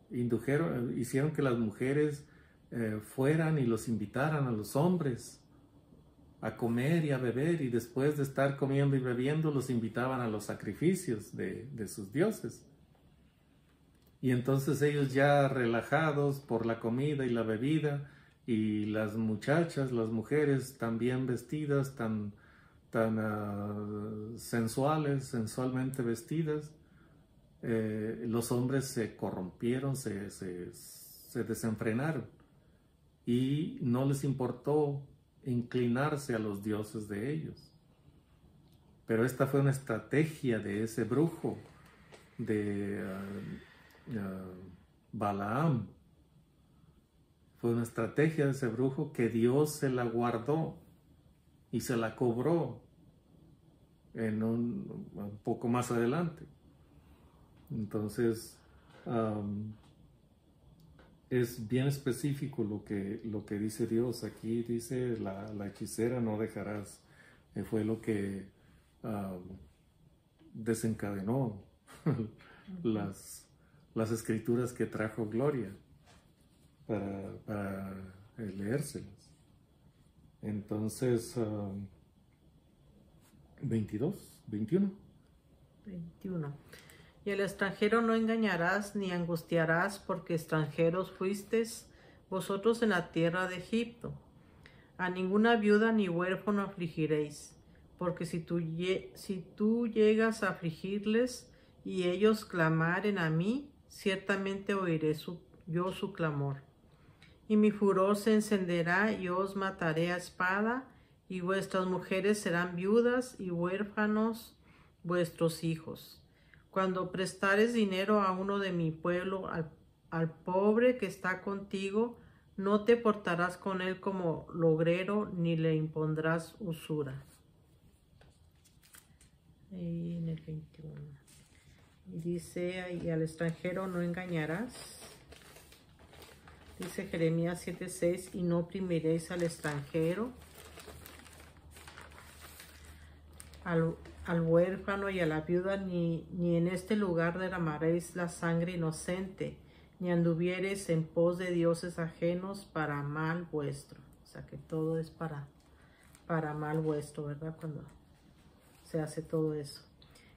Hicieron que las mujeres fueran y los invitaran a los hombres a comer y a beber, y después de estar comiendo y bebiendo los invitaban a los sacrificios de sus dioses. Y entonces ellos, ya relajados por la comida y la bebida, y las muchachas, las mujeres también vestidas, tan sensualmente vestidas, los hombres se corrompieron, se desenfrenaron, y no les importó inclinarse a los dioses de ellos. Pero esta fue una estrategia de ese brujo, de Balaam. Fue una estrategia de ese brujo que Dios se la guardó y se la cobró un poco más adelante. Entonces es bien específico lo que dice Dios. Aquí dice la hechicera no dejarás. Fue lo que desencadenó las escrituras que trajo Gloria para leérselas. Entonces 21. Y el extranjero no engañarás ni angustiarás, porque extranjeros fuisteis vosotros en la tierra de Egipto. A ninguna viuda ni huérfano afligiréis, porque si tú llegas a afligirles y ellos clamaren a mí, ciertamente oiré yo su clamor. Y mi furor se encenderá y os mataré a espada, y vuestras mujeres serán viudas y huérfanos vuestros hijos. Cuando prestares dinero a uno de mi pueblo, al pobre que está contigo, no te portarás con él como logrero, ni le impondrás usura. Y en el 21. Y dice, y al extranjero no engañarás. Dice Jeremías 7:6, y no oprimiréis al extranjero, al huérfano y a la viuda, ni en este lugar derramaréis la sangre inocente, ni anduviereis en pos de dioses ajenos para mal vuestro. O sea que todo es para mal vuestro, ¿verdad? Cuando se hace todo eso.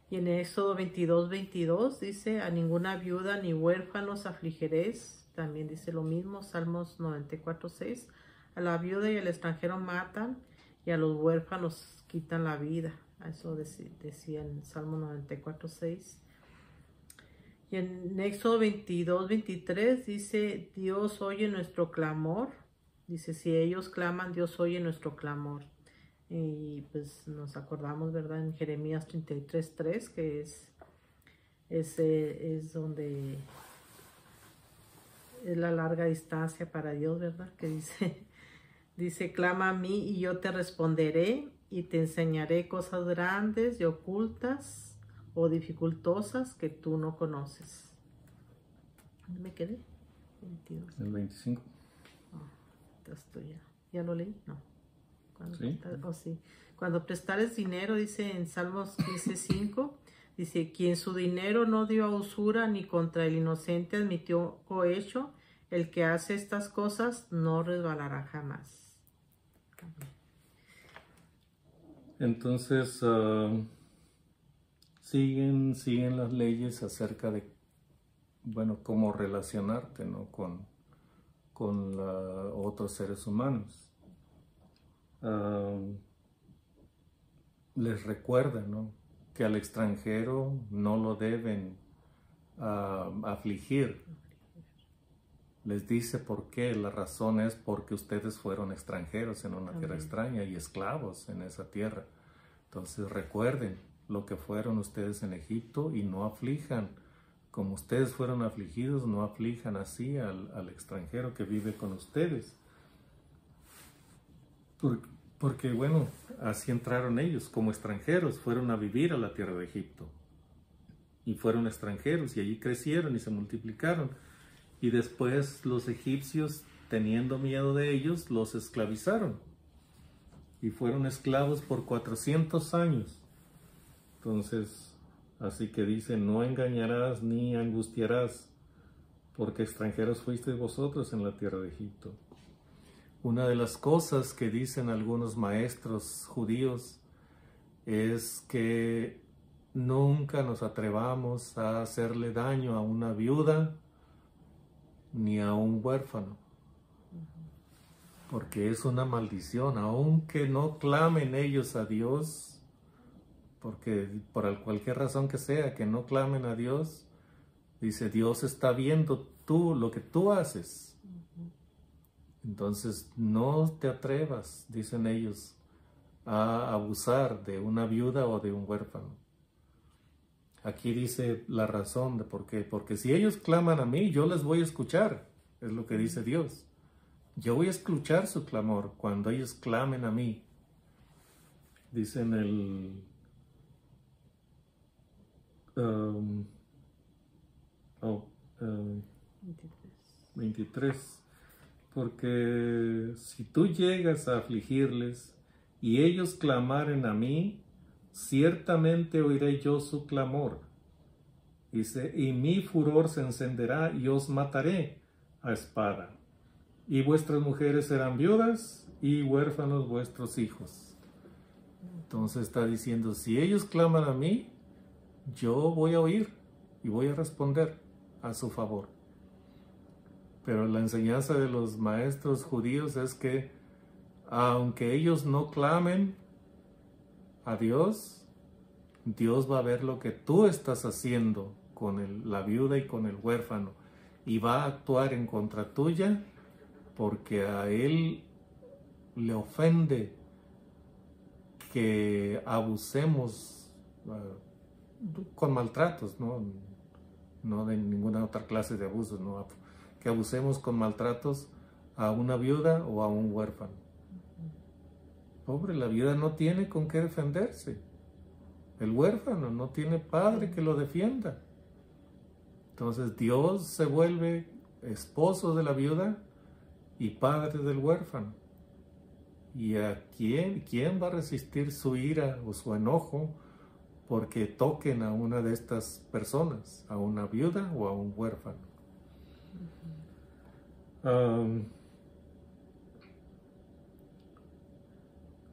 Y en Éxodo 22:22 dice, a ninguna viuda ni huérfanos afligiréis. También dice lo mismo, Salmos 94:6. A la viuda y al extranjero matan, y a los huérfanos quitan la vida. Eso decía en Salmo 94:6. Y en Éxodo 22:23 dice, Dios oye nuestro clamor. Dice, si ellos claman, Dios oye nuestro clamor. Y pues nos acordamos, ¿verdad? En Jeremías 33:3, que es donde es la larga distancia para Dios, ¿verdad? Que dice, clama a mí y yo te responderé y te enseñaré cosas grandes y ocultas o dificultosas que tú no conoces. ¿Dónde me quedé? 22. El 25. Esto ya lo leí, no. ¿Sí? Sí. Cuando prestares dinero, dice en Salmos 15:5, dice, quien su dinero no dio a usura ni contra el inocente admitió cohecho, el que hace estas cosas no resbalará jamás. Entonces, siguen las leyes acerca de, bueno, cómo relacionarte, ¿no? con otros seres humanos. Les recuerda, ¿no? Que al extranjero no lo deben afligir. Les dice por qué. La razón es porque ustedes fueron extranjeros en una tierra extraña y esclavos en esa tierra. Entonces recuerden lo que fueron ustedes en Egipto y no aflijan. Como ustedes fueron afligidos, no aflijan así al extranjero que vive con ustedes. Porque, bueno, así entraron ellos como extranjeros, fueron a vivir a la tierra de Egipto. Y fueron extranjeros y allí crecieron y se multiplicaron. Y después los egipcios, teniendo miedo de ellos, los esclavizaron. Y fueron esclavos por 400 años. Entonces, así que dice, no engañarás ni angustiarás, porque extranjeros fuisteis vosotros en la tierra de Egipto. Una de las cosas que dicen algunos maestros judíos es que nunca nos atrevamos a hacerle daño a una viuda ni a un huérfano, porque es una maldición, aunque no clamen ellos a Dios, porque por cualquier razón que sea, que no clamen a Dios, dice, Dios está viendo lo que tú haces. Entonces no te atrevas, dicen ellos, a abusar de una viuda o de un huérfano. Aquí dice la razón de por qué. Porque si ellos claman a mí, yo les voy a escuchar, es lo que dice Dios. Yo voy a escuchar su clamor cuando ellos clamen a mí. Dice en el 23. Porque si tú llegas a afligirles y ellos clamaren a mí, ciertamente oiré yo su clamor. Dice, y mi furor se encenderá y os mataré a espada. Y vuestras mujeres serán viudas y huérfanos vuestros hijos. Entonces está diciendo, si ellos claman a mí, yo voy a oír y voy a responder a su favor. Pero la enseñanza de los maestros judíos es que aunque ellos no clamen a Dios, Dios va a ver lo que tú estás haciendo con la viuda y con el huérfano y va a actuar en contra tuya porque a Él le ofende que abusemos con maltratos, no de ninguna otra clase de abusos, ¿no? Que abusemos con maltratos a una viuda o a un huérfano. Pobre, la viuda no tiene con qué defenderse. el huérfano, no tiene padre que lo defienda. Entonces Dios se vuelve esposo de la viuda y padre del huérfano. ¿Y a quién va a resistir su ira o su enojo porque toquen a una de estas personas, a una viuda o a un huérfano?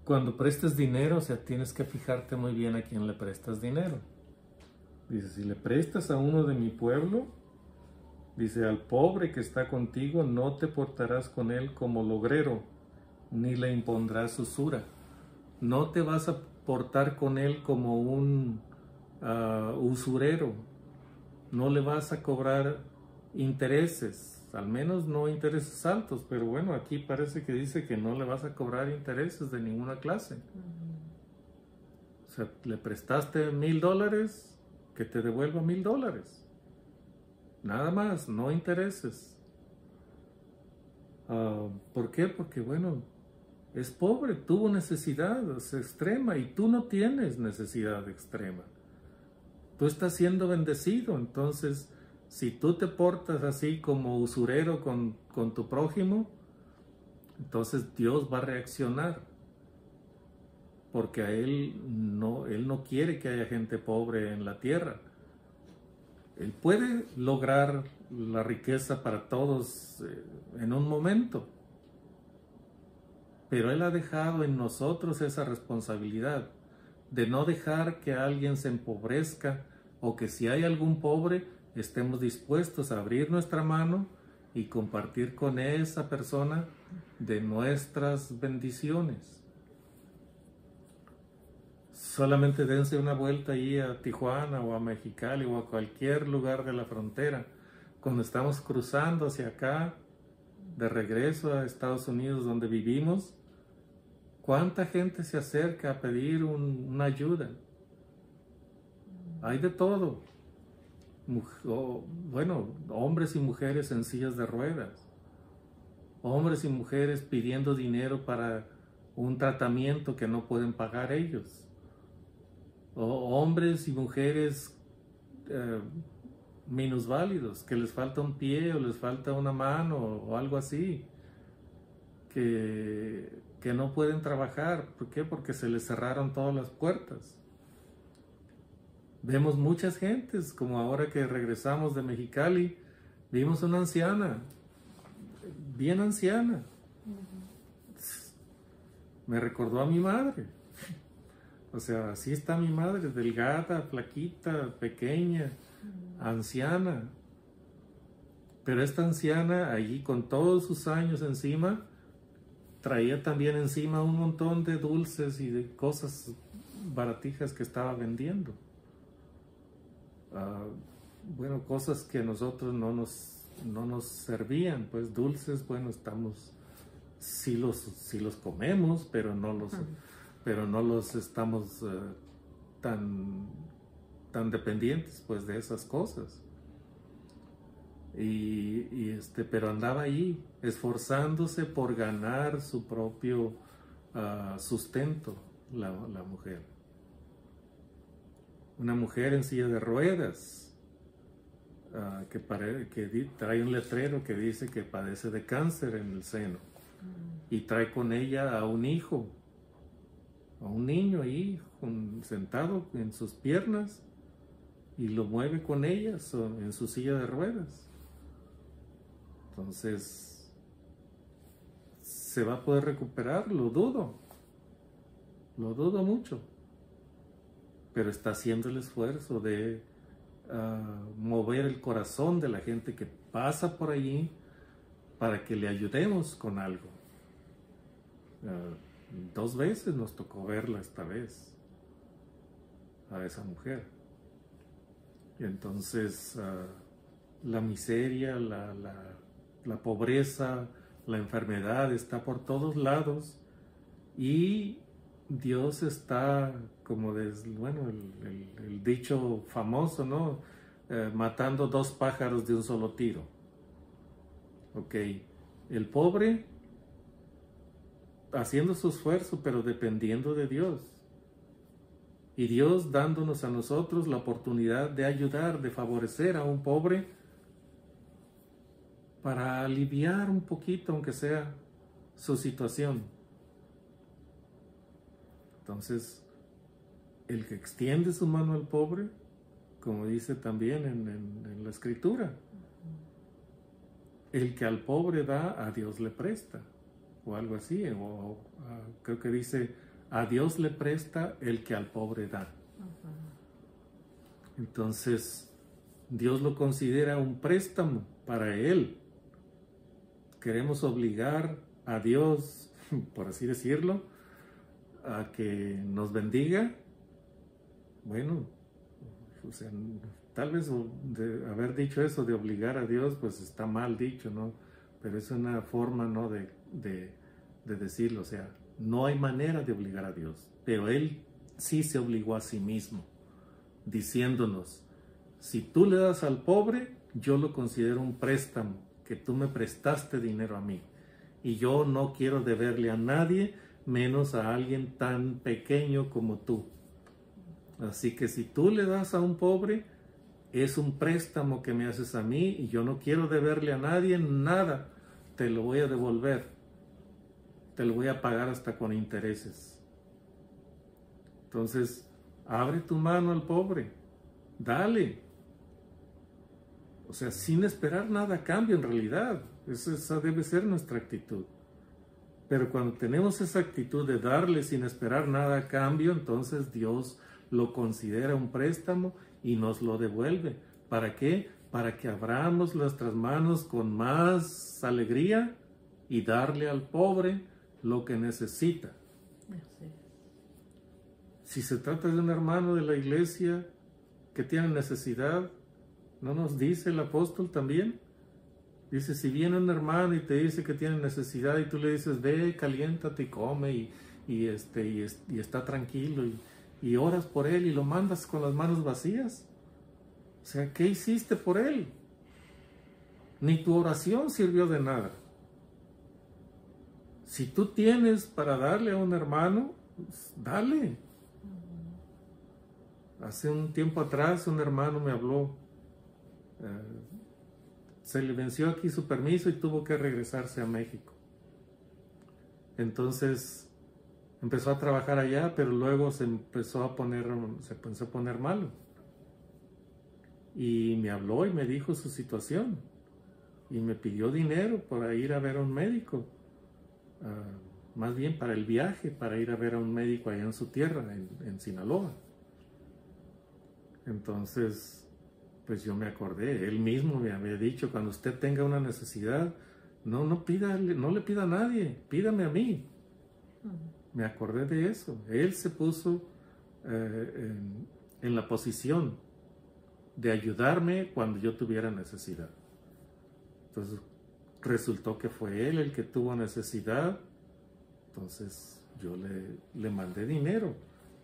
Cuando prestes dinero, o sea, tienes que fijarte muy bien a quién le prestas dinero. Dice, si le prestas a uno de mi pueblo, dice, al pobre que está contigo, no te portarás con él como logrero, ni le impondrás usura. No te vas a portar con él como un usurero. No le vas a cobrar intereses, al menos no intereses altos, pero bueno, aquí parece que dice que no le vas a cobrar intereses de ninguna clase. O sea, le prestaste $1,000, que te devuelva $1,000. Nada más, no intereses. ¿Por qué? Porque bueno, es pobre, tuvo necesidad extrema y tú no tienes necesidad extrema. Tú estás siendo bendecido, entonces si tú te portas así como usurero con tu prójimo, entonces Dios va a reaccionar, porque él no quiere que haya gente pobre en la tierra. Él puede lograr la riqueza para todos en un momento, pero Él ha dejado en nosotros esa responsabilidad de no dejar que alguien se empobrezca, o que si hay algún pobre, estemos dispuestos a abrir nuestra mano y compartir con esa persona de nuestras bendiciones. Solamente dense una vuelta ahí a Tijuana o a Mexicali o a cualquier lugar de la frontera. Cuando estamos cruzando hacia acá, de regreso a Estados Unidos donde vivimos, ¿cuánta gente se acerca a pedir una ayuda? Hay de todo. Bueno, hombres y mujeres en sillas de ruedas. Hombres y mujeres pidiendo dinero para un tratamiento que no pueden pagar ellos. O hombres y mujeres minusválidos, que les falta un pie o les falta una mano o algo así, que no pueden trabajar. ¿Por qué? Porque se les cerraron todas las puertas. Vemos muchas gentes, como ahora que regresamos de Mexicali, vimos una anciana, bien anciana. Me recordó a mi madre. O sea, así está mi madre, delgada, flaquita, pequeña, anciana. Pero esta anciana, allí con todos sus años encima, traía también encima un montón de dulces y de cosas baratijas que estaba vendiendo. Bueno, cosas que a nosotros no nos servían, pues dulces, bueno, sí los comemos, pero no los estamos tan dependientes pues de esas cosas. Pero andaba ahí esforzándose por ganar su propio sustento, la mujer. Una mujer en silla de ruedas, que trae un letrero que dice que padece de cáncer en el seno, y trae con ella a un hijo, a un niño ahí sentado en sus piernas, y lo mueve con ella en su silla de ruedas. Entonces, ¿se va a poder recuperar? Lo dudo mucho, pero está haciendo el esfuerzo de mover el corazón de la gente que pasa por allí para que le ayudemos con algo. 2 veces nos tocó verla esta vez, a esa mujer. Y entonces la miseria, la pobreza, la enfermedad está por todos lados, y Dios está, como el dicho famoso, ¿no? Matando 2 pájaros de un solo tiro. Ok, el pobre haciendo su esfuerzo, pero dependiendo de Dios. Y Dios dándonos a nosotros la oportunidad de ayudar, de favorecer a un pobre para aliviar un poquito, aunque sea, su situación. Entonces, el que extiende su mano al pobre, como dice también en la Escritura, el que al pobre da, a Dios le presta, o algo así, creo que dice, a Dios le presta el que al pobre da. Entonces, Dios lo considera un préstamo para él. Queremos obligar a Dios, por así decirlo, a que nos bendiga. Bueno, o sea, tal vez de haber dicho eso de obligar a Dios, pues está mal dicho, ¿no? Pero es una forma, ¿no? de decirlo, o sea, no hay manera de obligar a Dios, pero Él sí se obligó a sí mismo, diciéndonos, si tú le das al pobre, yo lo considero un préstamo, que tú me prestaste dinero a mí, y yo no quiero deberle a nadie, menos a alguien tan pequeño como tú. Así que si tú le das a un pobre, es un préstamo que me haces a mí, y yo no quiero deberle a nadie nada, te lo voy a devolver. Te lo voy a pagar hasta con intereses. Entonces, abre tu mano al pobre, dale. O sea, sin esperar nada a cambio en realidad. Esa debe ser nuestra actitud. Pero cuando tenemos esa actitud de darle sin esperar nada a cambio, entonces Dios lo considera un préstamo y nos lo devuelve. ¿Para qué? Para que abramos nuestras manos con más alegría y darle al pobre lo que necesita. Si se trata de un hermano de la iglesia que tiene necesidad, ¿no nos dice el apóstol también? Dice, si viene un hermano y te dice que tiene necesidad y tú le dices, ve, caliéntate y come y está tranquilo y oras por él y lo mandas con las manos vacías. O sea, ¿qué hiciste por él? Ni tu oración sirvió de nada. Si tú tienes para darle a un hermano, pues dale. Hace un tiempo atrás un hermano me habló. Se le venció aquí su permiso y tuvo que regresarse a México. Entonces empezó a trabajar allá, pero luego se empezó a poner malo. Y me habló y me dijo su situación. Y me pidió dinero para ir a ver a un médico. Más bien para el viaje, para ir a ver a un médico allá en su tierra, en Sinaloa. Entonces, pues yo me acordé, él mismo me había dicho, cuando usted tenga una necesidad, no le pida a nadie, pídame a mí. Me acordé de eso. Él se puso en la posición de ayudarme cuando yo tuviera necesidad. Entonces, resultó que fue él el que tuvo necesidad, entonces yo le mandé dinero.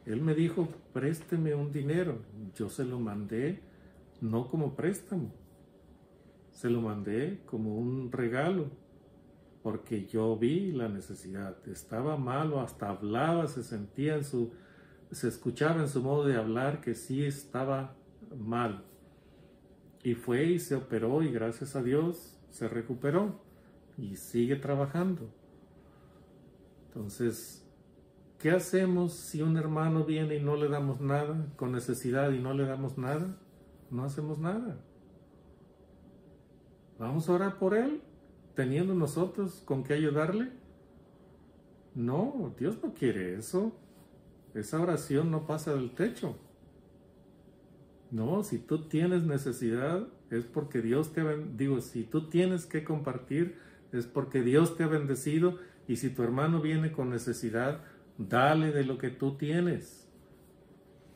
Él me dijo, présteme un dinero. Yo se lo mandé, no como préstamo, se lo mandé como un regalo, porque yo vi la necesidad. Estaba malo, hasta hablaba, se escuchaba en su modo de hablar que sí estaba mal. Y fue y se operó y gracias a Dios se recuperó y sigue trabajando. Entonces, ¿qué hacemos si un hermano viene y no le damos nada, con necesidad y no le damos nada? No hacemos nada. ¿Vamos a orar por él, teniendo nosotros con qué ayudarle? No, Dios no quiere eso. Esa oración no pasa del techo. No, si tú tienes necesidad, es porque Dios te ha bendecido. Si tú tienes que compartir, es porque Dios te ha bendecido. Y si tu hermano viene con necesidad, dale de lo que tú tienes.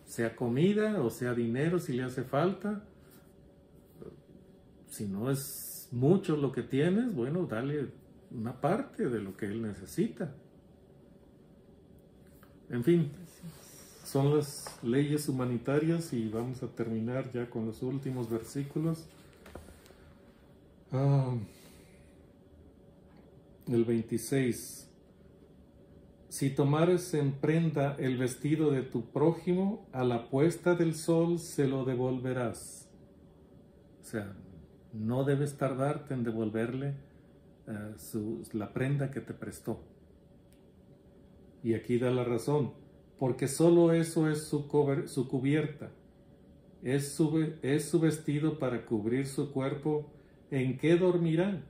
Sea comida o sea dinero si le hace falta. Si no es mucho lo que tienes, bueno, dale una parte de lo que él necesita. En fin, son las leyes humanitarias y vamos a terminar ya con los últimos versículos. El 26. si tomares en prenda el vestido de tu prójimo, a la puesta del sol se lo devolverás. O sea, no debes tardarte en devolverle la prenda que te prestó. Y aquí da la razón, porque solo eso es su cubierta, es su vestido para cubrir su cuerpo. ¿En qué dormirá?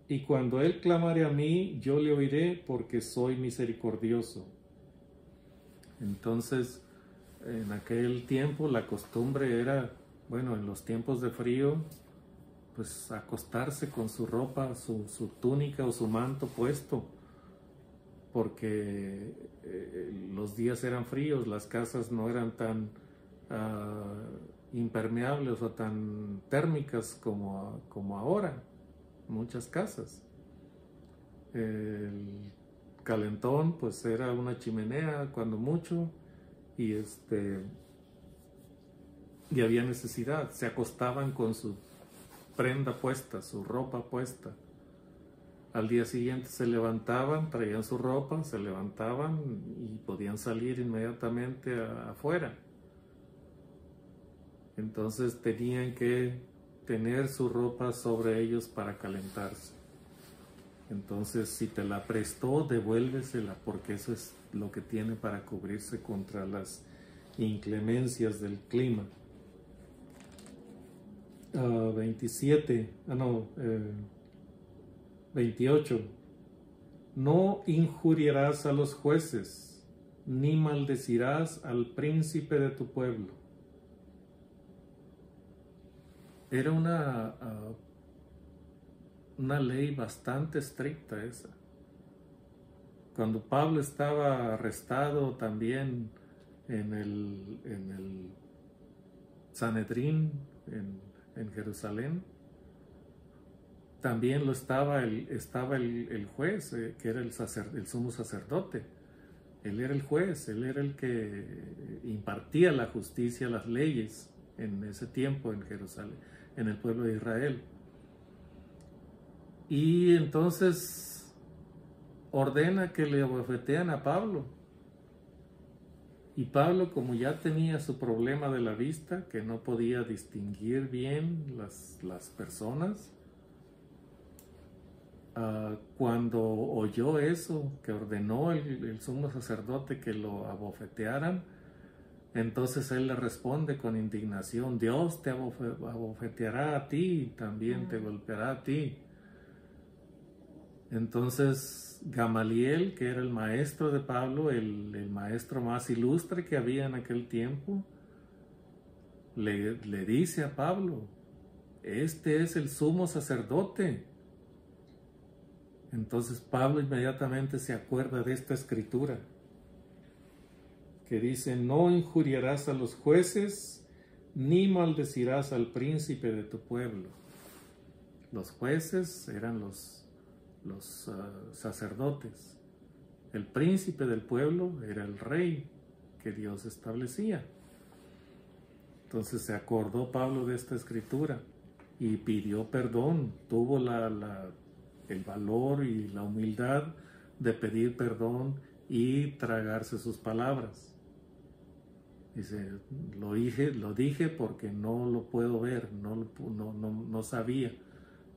Y cuando él clamare a mí, yo le oiré, porque soy misericordioso. Entonces, en aquel tiempo la costumbre era, bueno, en los tiempos de frío, pues acostarse con su ropa, su túnica o su manto puesto, porque los días eran fríos, las casas no eran tan impermeables o tan térmicas como ahora, muchas casas. El calentón pues era una chimenea cuando mucho, y había necesidad, se acostaban con su prenda puesta, su ropa puesta. Al día siguiente se levantaban, traían su ropa, se levantaban y podían salir inmediatamente afuera. Entonces tenían que tener su ropa sobre ellos para calentarse. Entonces, si te la prestó, devuélvesela, porque eso es lo que tiene para cubrirse contra las inclemencias del clima. 28. No injuriarás a los jueces, ni maldecirás al príncipe de tu pueblo. Era una ley bastante estricta esa. Cuando Pablo estaba arrestado también en el Sanedrín en Jerusalén, también estaba el juez, que era el sumo sacerdote. Él era el juez, él era el que impartía la justicia, las leyes en ese tiempo en Jerusalén, en el pueblo de Israel. Y entonces ordena que le abofetean a Pablo. Y Pablo, como ya tenía su problema de la vista, que no podía distinguir bien las personas, cuando oyó eso, que ordenó el sumo sacerdote que lo abofetearan, entonces él le responde con indignación: Dios te abofeteará a ti, también te golpeará a ti. Entonces Gamaliel, que era el maestro de Pablo, el maestro más ilustre que había en aquel tiempo, le dice a Pablo: este es el sumo sacerdote. Entonces Pablo inmediatamente se acuerda de esta escritura que dice: no injuriarás a los jueces, ni maldecirás al príncipe de tu pueblo. Los jueces eran los sacerdotes. El príncipe del pueblo era el rey que Dios establecía. Entonces se acordó Pablo de esta escritura y pidió perdón. Tuvo el valor y la humildad de pedir perdón y tragarse sus palabras. Dice: lo dije porque no lo puedo ver, no sabía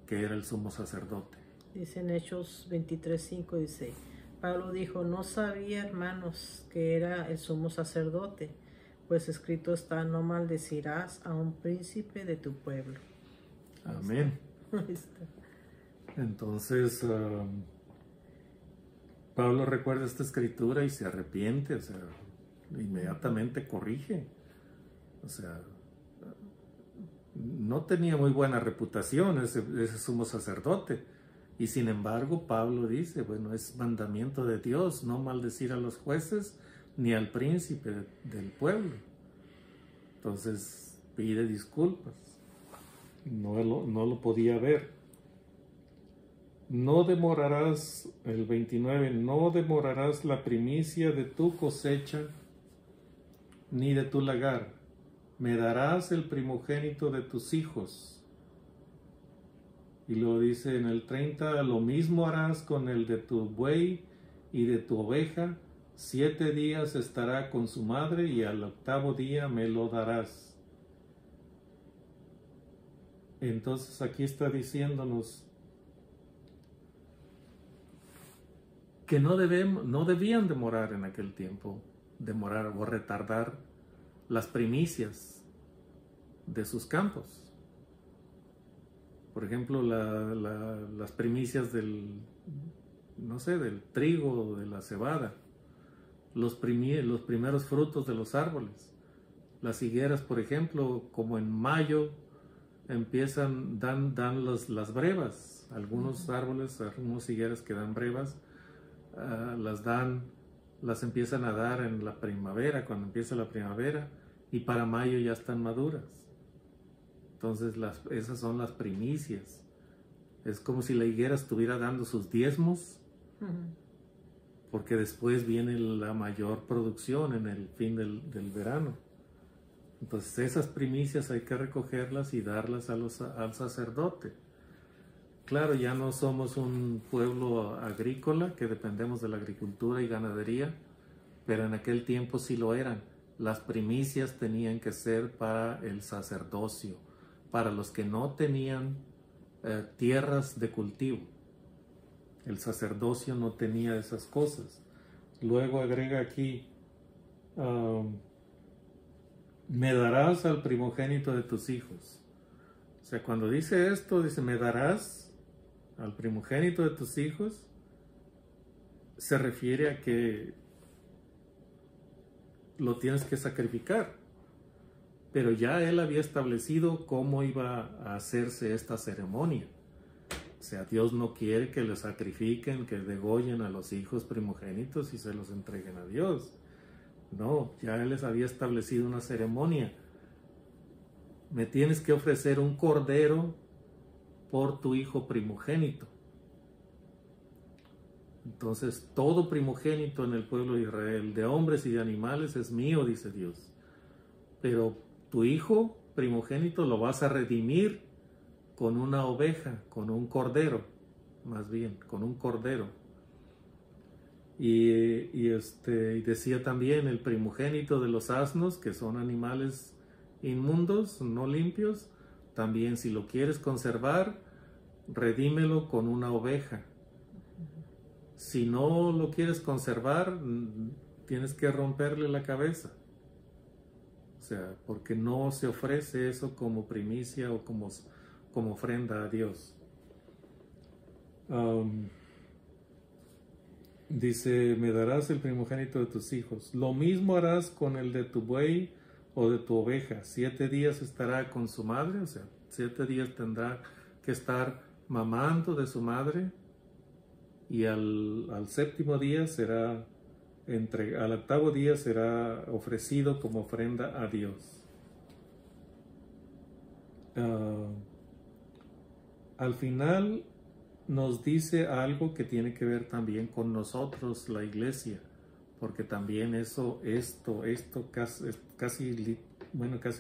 que era el sumo sacerdote. Dice en Hechos 23:5, dice: Pablo dijo: no sabía, hermanos, que era el sumo sacerdote, pues escrito está: no maldecirás a un príncipe de tu pueblo. Amén. Ahí está. Entonces Pablo recuerda esta escritura y se arrepiente, o sea, inmediatamente corrige. O sea, no tenía muy buena reputación ese sumo sacerdote, y sin embargo Pablo dice: bueno, es mandamiento de Dios no maldecir a los jueces ni al príncipe del pueblo. Entonces pide disculpas, no lo podía ver. No demorarás, el 29, no demorarás la primicia de tu cosecha ni de tu lagar. Me darás el primogénito de tus hijos. Y lo dice en el 30, lo mismo harás con el de tu buey y de tu oveja 7 días estará con su madre, y al 8º día me lo darás. Entonces aquí está diciéndonos que no debían demorar en aquel tiempo, demorar o retardar las primicias de sus campos. Por ejemplo, las primicias del trigo o de la cebada, los primeros frutos de los árboles. Las higueras, por ejemplo, como en mayo dan las brevas. Algunos árboles, algunas higueras que dan brevas, las empiezan a dar en la primavera, cuando empieza la primavera, y para mayo ya están maduras. Entonces esas son las primicias. Es como si la higuera estuviera dando sus diezmos, porque después viene la mayor producción en el fin del verano. Entonces esas primicias hay que recogerlas y darlas al sacerdote. Claro, ya no somos un pueblo agrícola que dependemos de la agricultura y ganadería, pero en aquel tiempo sí lo eran. Las primicias tenían que ser para el sacerdocio, para los que no tenían tierras de cultivo. El sacerdocio no tenía esas cosas. Luego agrega aquí, me darás al primogénito de tus hijos. O sea, cuando dice esto, dice, me darás al primogénito de tus hijos, se refiere a que lo tienes que sacrificar. Pero ya él había establecido cómo iba a hacerse esta ceremonia. O sea, Dios no quiere que le sacrifiquen, que degollen a los hijos primogénitos y se los entreguen a Dios. No, ya él les había establecido una ceremonia. Me tienes que ofrecer un cordero por tu hijo primogénito. Entonces, todo primogénito en el pueblo de Israel, de hombres y de animales, es mío, dice Dios. Pero tu hijo primogénito lo vas a redimir con una oveja, con un cordero, más bien, con un cordero. Y decía también el primogénito de los asnos, que son animales inmundos, no limpios, también si lo quieres conservar, redímelo con una oveja. Si no lo quieres conservar, tienes que romperle la cabeza. O sea, porque no se ofrece eso como primicia o como ofrenda a Dios. Dice, me darás el primogénito de tus hijos. Lo mismo harás con el de tu buey o de tu oveja. 7 días estará con su madre, o sea, 7 días tendrá que estar mamando de su madre, y al 7º día será al 8º día será ofrecido como ofrenda a Dios. Al final nos dice algo que tiene que ver también con nosotros, la iglesia, porque también esto casi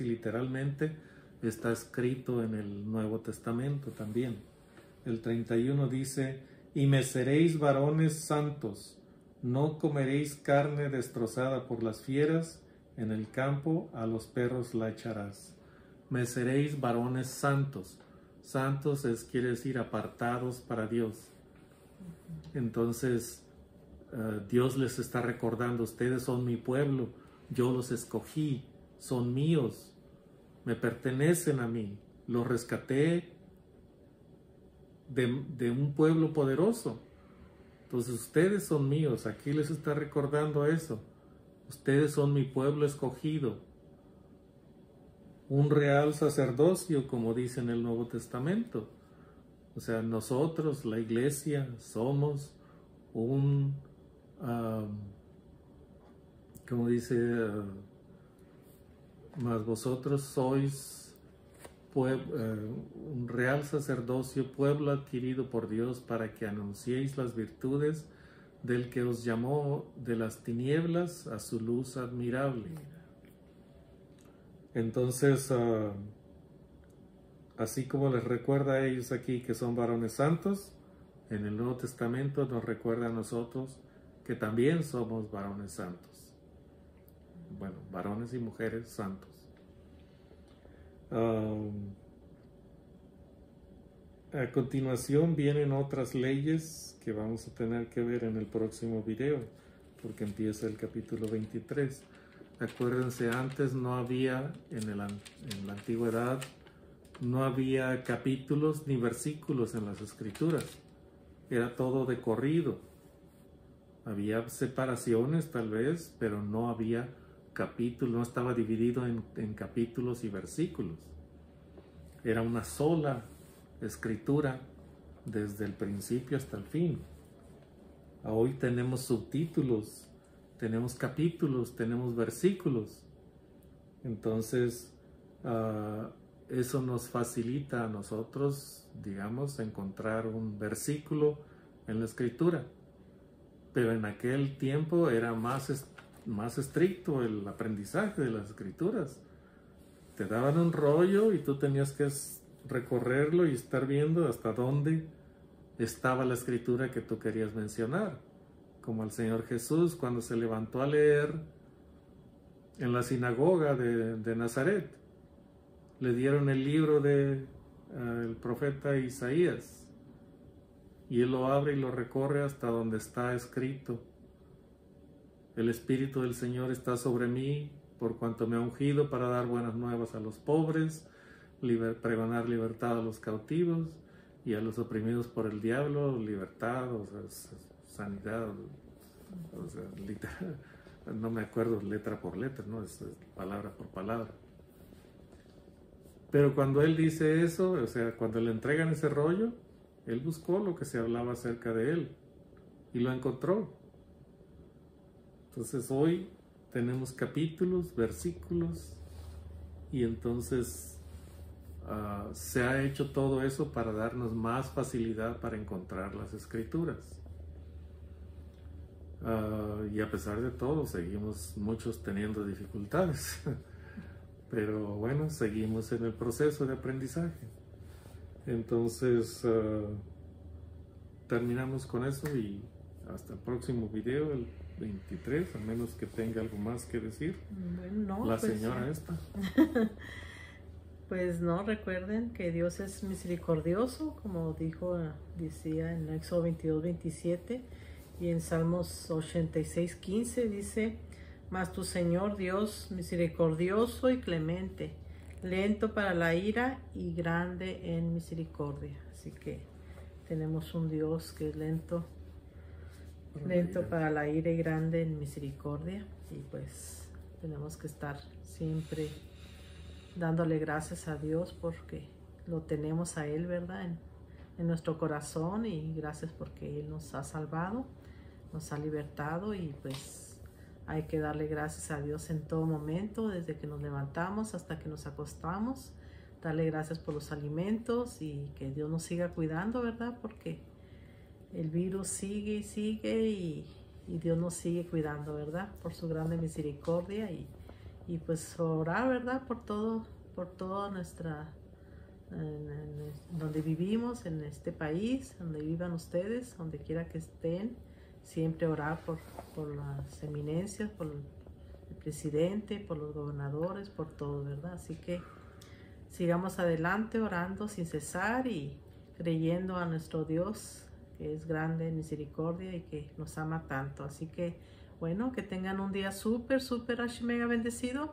literalmente está escrito en el Nuevo Testamento también. El 31 dice, y me seréis varones santos, no comeréis carne destrozada por las fieras, en el campo a los perros la echarás. Me seréis varones santos. Santos quiere decir apartados para Dios. Entonces, Dios les está recordando, ustedes son mi pueblo, yo los escogí, son míos, me pertenecen a mí, los rescaté de un pueblo poderoso. Entonces ustedes son míos, aquí les está recordando eso. Ustedes son mi pueblo escogido, un real sacerdocio, como dice en el Nuevo Testamento. O sea, nosotros, la iglesia, somos como dice, mas vosotros sois un real sacerdocio, pueblo adquirido por Dios, para que anunciéis las virtudes del que os llamó de las tinieblas a su luz admirable. Entonces, así como les recuerda a ellos aquí que son varones santos, en el Nuevo Testamento nos recuerda a nosotros que también somos varones santos. Bueno, varones y mujeres santos. A continuación vienen otras leyes que vamos a tener que ver en el próximo video, porque empieza el capítulo 23. Acuérdense, antes no había, en la antigüedad, no había capítulos ni versículos en las escrituras. Era todo de corrido. Había separaciones tal vez, pero no había capítulos, no estaba dividido en capítulos y versículos. Era una sola escritura desde el principio hasta el fin. Hoy tenemos subtítulos, tenemos capítulos, tenemos versículos. Entonces, eso nos facilita a nosotros, digamos, encontrar un versículo en la escritura. Pero en aquel tiempo era más estricto el aprendizaje de las escrituras. Te daban un rollo y tú tenías que recorrerlo y estar viendo hasta dónde estaba la escritura que tú querías mencionar. Como al Señor Jesús cuando se levantó a leer en la sinagoga de Nazaret. Le dieron el libro del profeta Isaías y él lo abre y lo recorre hasta donde está escrito: el Espíritu del Señor está sobre mí, por cuanto me ha ungido para dar buenas nuevas a los pobres, pregonar libertad a los cautivos y a los oprimidos por el diablo, libertad, o sea, sanidad, o sea, literal, no me acuerdo letra por letra, ¿no? Es palabra por palabra. Pero cuando él dice eso, o sea, cuando le entregan ese rollo, él buscó lo que se hablaba acerca de él y lo encontró. Entonces hoy tenemos capítulos, versículos, y entonces se ha hecho todo eso para darnos más facilidad para encontrar las escrituras. Y a pesar de todo, seguimos muchos teniendo dificultades. Pero bueno, seguimos en el proceso de aprendizaje. Entonces, terminamos con eso y hasta el próximo video, el 23, a menos que tenga algo más que decir. Bueno, no, la pues, señora esta. Pues no, recuerden que Dios es misericordioso, como decía en Éxodo 22:27, y en Salmos 86:15 dice: mas tu Señor Dios misericordioso y clemente, lento para la ira y grande en misericordia. Así que tenemos un Dios que es lento para la ira y grande en misericordia, y pues tenemos que estar siempre dándole gracias a Dios porque lo tenemos a Él, ¿verdad? En nuestro corazón, y gracias porque Él nos ha salvado, nos ha libertado, y pues hay que darle gracias a Dios en todo momento, desde que nos levantamos hasta que nos acostamos. Darle gracias por los alimentos y que Dios nos siga cuidando, ¿verdad? Porque el virus sigue y sigue, y Dios nos sigue cuidando, ¿verdad? Por su grande misericordia, y pues orar, ¿verdad? Por toda nuestra, donde vivimos, en este país, donde vivan ustedes, donde quiera que estén. Siempre orar por las eminencias, por el presidente, por los gobernadores, por todo, ¿verdad? Así que sigamos adelante orando sin cesar y creyendo a nuestro Dios, que es grande en misericordia y que nos ama tanto. Así que, bueno, que tengan un día súper, súper, mega bendecido.